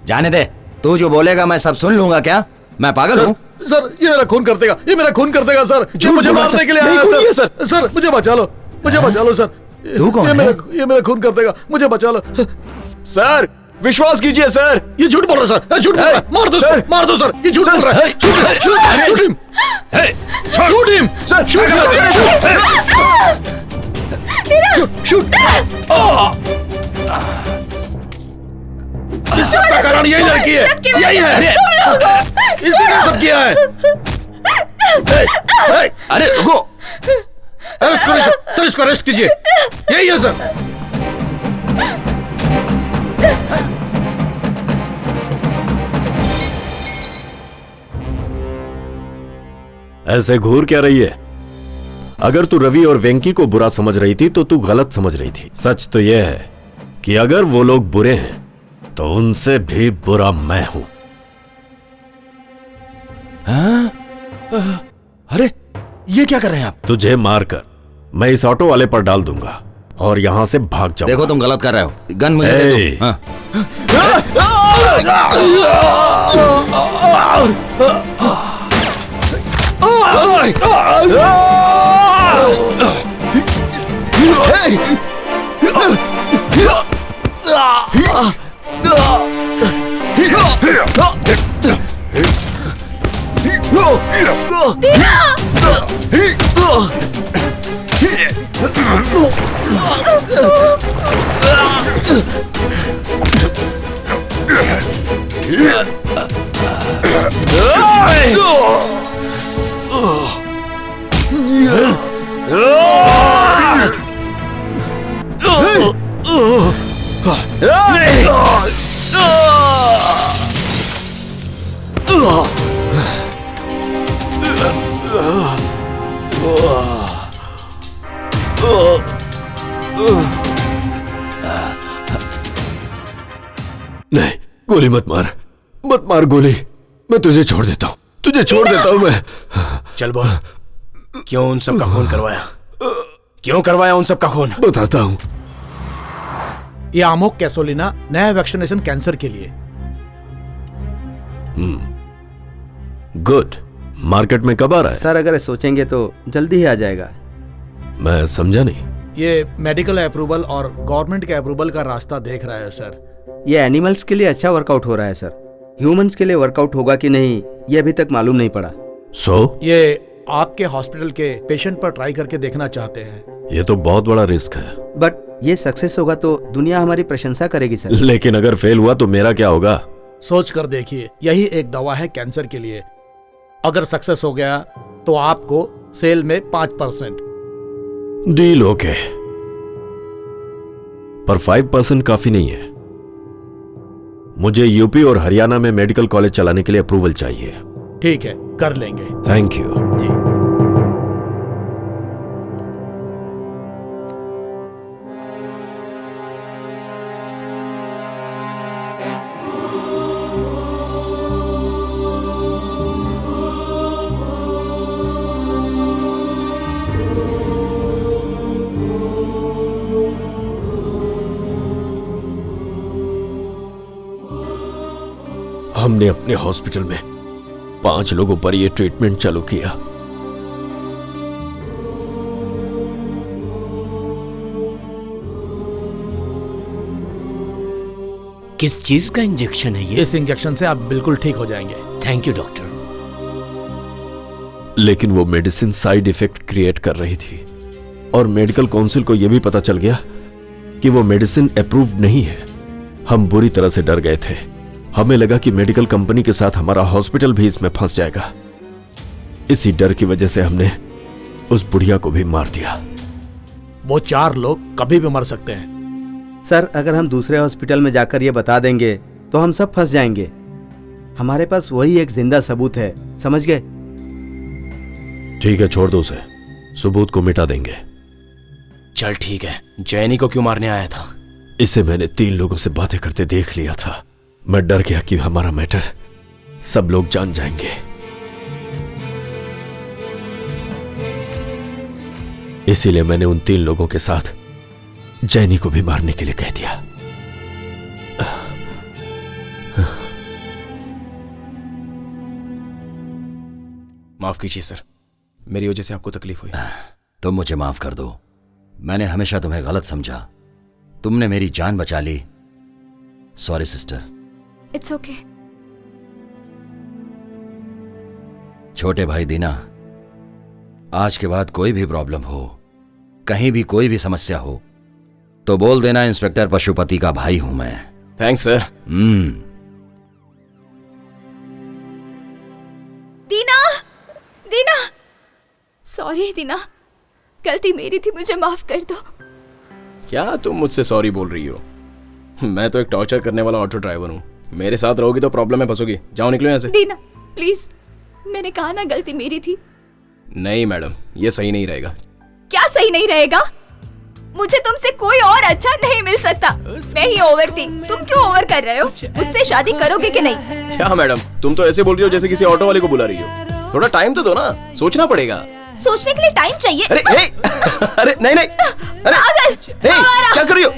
जाने दे। तू जो बोलेगा मैं सब सुन लूंगा क्या? मैं पागल हूँ? सर, ये मेरा खून कर देगा, ये मेरा खून कर देगा सर। ये मुझे मारने के लिए आया है सर। सर, मुझे बचा लो, मुझे बचा लो सर। तू कौन है? ये मेरा खून कर देगा, मुझे बचा लो सर। विश्वास कीजिए सर। ये झूठ बोल रहा है सर, झूठ बोल रहा है। मार दो सर, मार दो सर। ये झूठ बोल रहा है। Shoot him, shoot him sir, shoot shoot. इस सब का कारण यही लड़की है, यही है। इसने सब किया है। अरे रुको, अरेस्ट करो सर, इसको अरेस्ट कीजिए। यही है सर। ऐसे घूर क्या रही है? अगर तू रवि और वेंकी को बुरा समझ रही थी तो तू गलत समझ रही थी। सच तो यह है कि अगर वो लोग बुरे हैं तो उनसे भी बुरा मैं हूं। अरे ये क्या कर रहे हैं आप? तुझे मारकर मैं इस ऑटो वाले पर डाल दूंगा और यहां से भाग जाऊंगा। देखो तुम गलत कर रहे हो। गन मुझे दे दो। हाँ। नहीं, गोली मत मार, मत मार गोली। मैं तुझे छोड़ देता हूँ, तुझे छोड़ देता हूँ मैं। चल बोल, क्यों उन सब का खून करवाया? क्यों करवाया उन सब का खून? बताता हूँ। ये आमोक कैसोलिना नया वैक्सीनेशन कैंसर के लिए। गुड। मार्केट में कब आ रहा है? सर अगर सोचेंगे तो जल्दी ही आ जाएगा। मैं समझा नहीं। ये मेडिकल अप्रूवल और गवर्नमेंट के अप्रूवल का रास्ता देख रहा है सर। ये एनिमल्स के लिए अच्छा वर्कआउट हो रहा है सर, ह्यूमंस के लिए वर्कआउट होगा कि नहीं ये अभी तक मालूम नहीं पड़ा। ये आपके हॉस्पिटल के पेशेंट पर ट्राई करके देखना चाहते हैं। ये तो बहुत बड़ा रिस्क है। बट ये सक्सेस होगा तो दुनिया हमारी प्रशंसा करेगी सर। लेकिन अगर फेल हुआ तो मेरा क्या होगा? सोच कर देखिए, यही एक दवा है कैंसर के लिए। अगर सक्सेस हो गया तो आपको सेल में 5%। डील ओके, पर 5% काफी नहीं है। मुझे यूपी और हरियाणा में मेडिकल कॉलेज चलाने के लिए अप्रूवल चाहिए। ठीक है, कर लेंगे। Thank you. जी। हमने अपने हॉस्पिटल में 5 लोगों पर यह ट्रीटमेंट चालू किया। किस चीज का इंजेक्शन है ये? इस इंजेक्शन से आप बिल्कुल ठीक हो जाएंगे। Thank you doctor. लेकिन वो मेडिसिन साइड इफेक्ट क्रिएट कर रही थी और मेडिकल काउंसिल को यह भी पता चल गया कि वो मेडिसिन अप्रूव्ड नहीं है। हम बुरी तरह से डर गए थे। हमें लगा कि मेडिकल कंपनी के साथ हमारा हॉस्पिटल भी इसमें फंस जाएगा। इसी डर की वजह से हमने उस बुढ़िया को भी मार दिया। वो 4 लोग कभी भी मर सकते हैं। सर अगर हम दूसरे हॉस्पिटल में जाकर ये बता देंगे तो हम सब फंस जाएंगे। हमारे पास वही एक जिंदा सबूत है, समझ गए? ठीक है, छोड़ दो उसे, सबूत को मिटा देंगे। चल ठीक है, जैनी को क्यों मारने आया था? इसे मैंने 3 लोगों से बातें करते देख लिया था। मैं डर गया कि हमारा मैटर सब लोग जान जाएंगे। इसीलिए मैंने उन 3 लोगों के साथ जैनी को भी मारने के लिए कह दिया। माफ कीजिए सर, मेरी वजह से आपको तकलीफ हुई। तुम मुझे माफ कर दो। मैंने हमेशा तुम्हें गलत समझा। तुमने मेरी जान बचा ली। Sorry sister. It's okay. छोटे भाई दीना, आज के बाद कोई भी प्रॉब्लम हो, कहीं भी कोई भी समस्या हो तो बोल देना इंस्पेक्टर पशुपति का भाई हूं मैं। Thanks sir. Deena, Deena, sorry Deena, गलती मेरी थी, मुझे माफ कर दो। क्या तुम मुझसे सॉरी बोल रही हो? मैं तो एक टॉर्चर करने वाला ऑटो ड्राइवर हूँ। मेरे साथ रहोगी तो प्रॉब्लम में फंसोगी। जाओ निकलो यहाँ से। दीना प्लीज, मैंने कहा ना गलती मेरी थी। नहीं मैडम, ये सही नहीं रहेगा। क्या सही नहीं रहेगा? मुझे तुमसे कोई और अच्छा नहीं मिल सकता। मैं ही ओवर थी, तुम क्यों ओवर कर रहे हो? मुझसे शादी करोगे कि नहीं? क्या मैडम, तुम तो ऐसे बोल रही हो जैसे किसी ऑटो वाले को बुला रही हो। थोड़ा टाइम तो दो ना, सोचना पड़ेगा। सोचने के लिए टाइम चाहिए। अरे नहीं, अरे अरे क्या कर रही हो?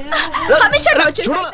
हमेशा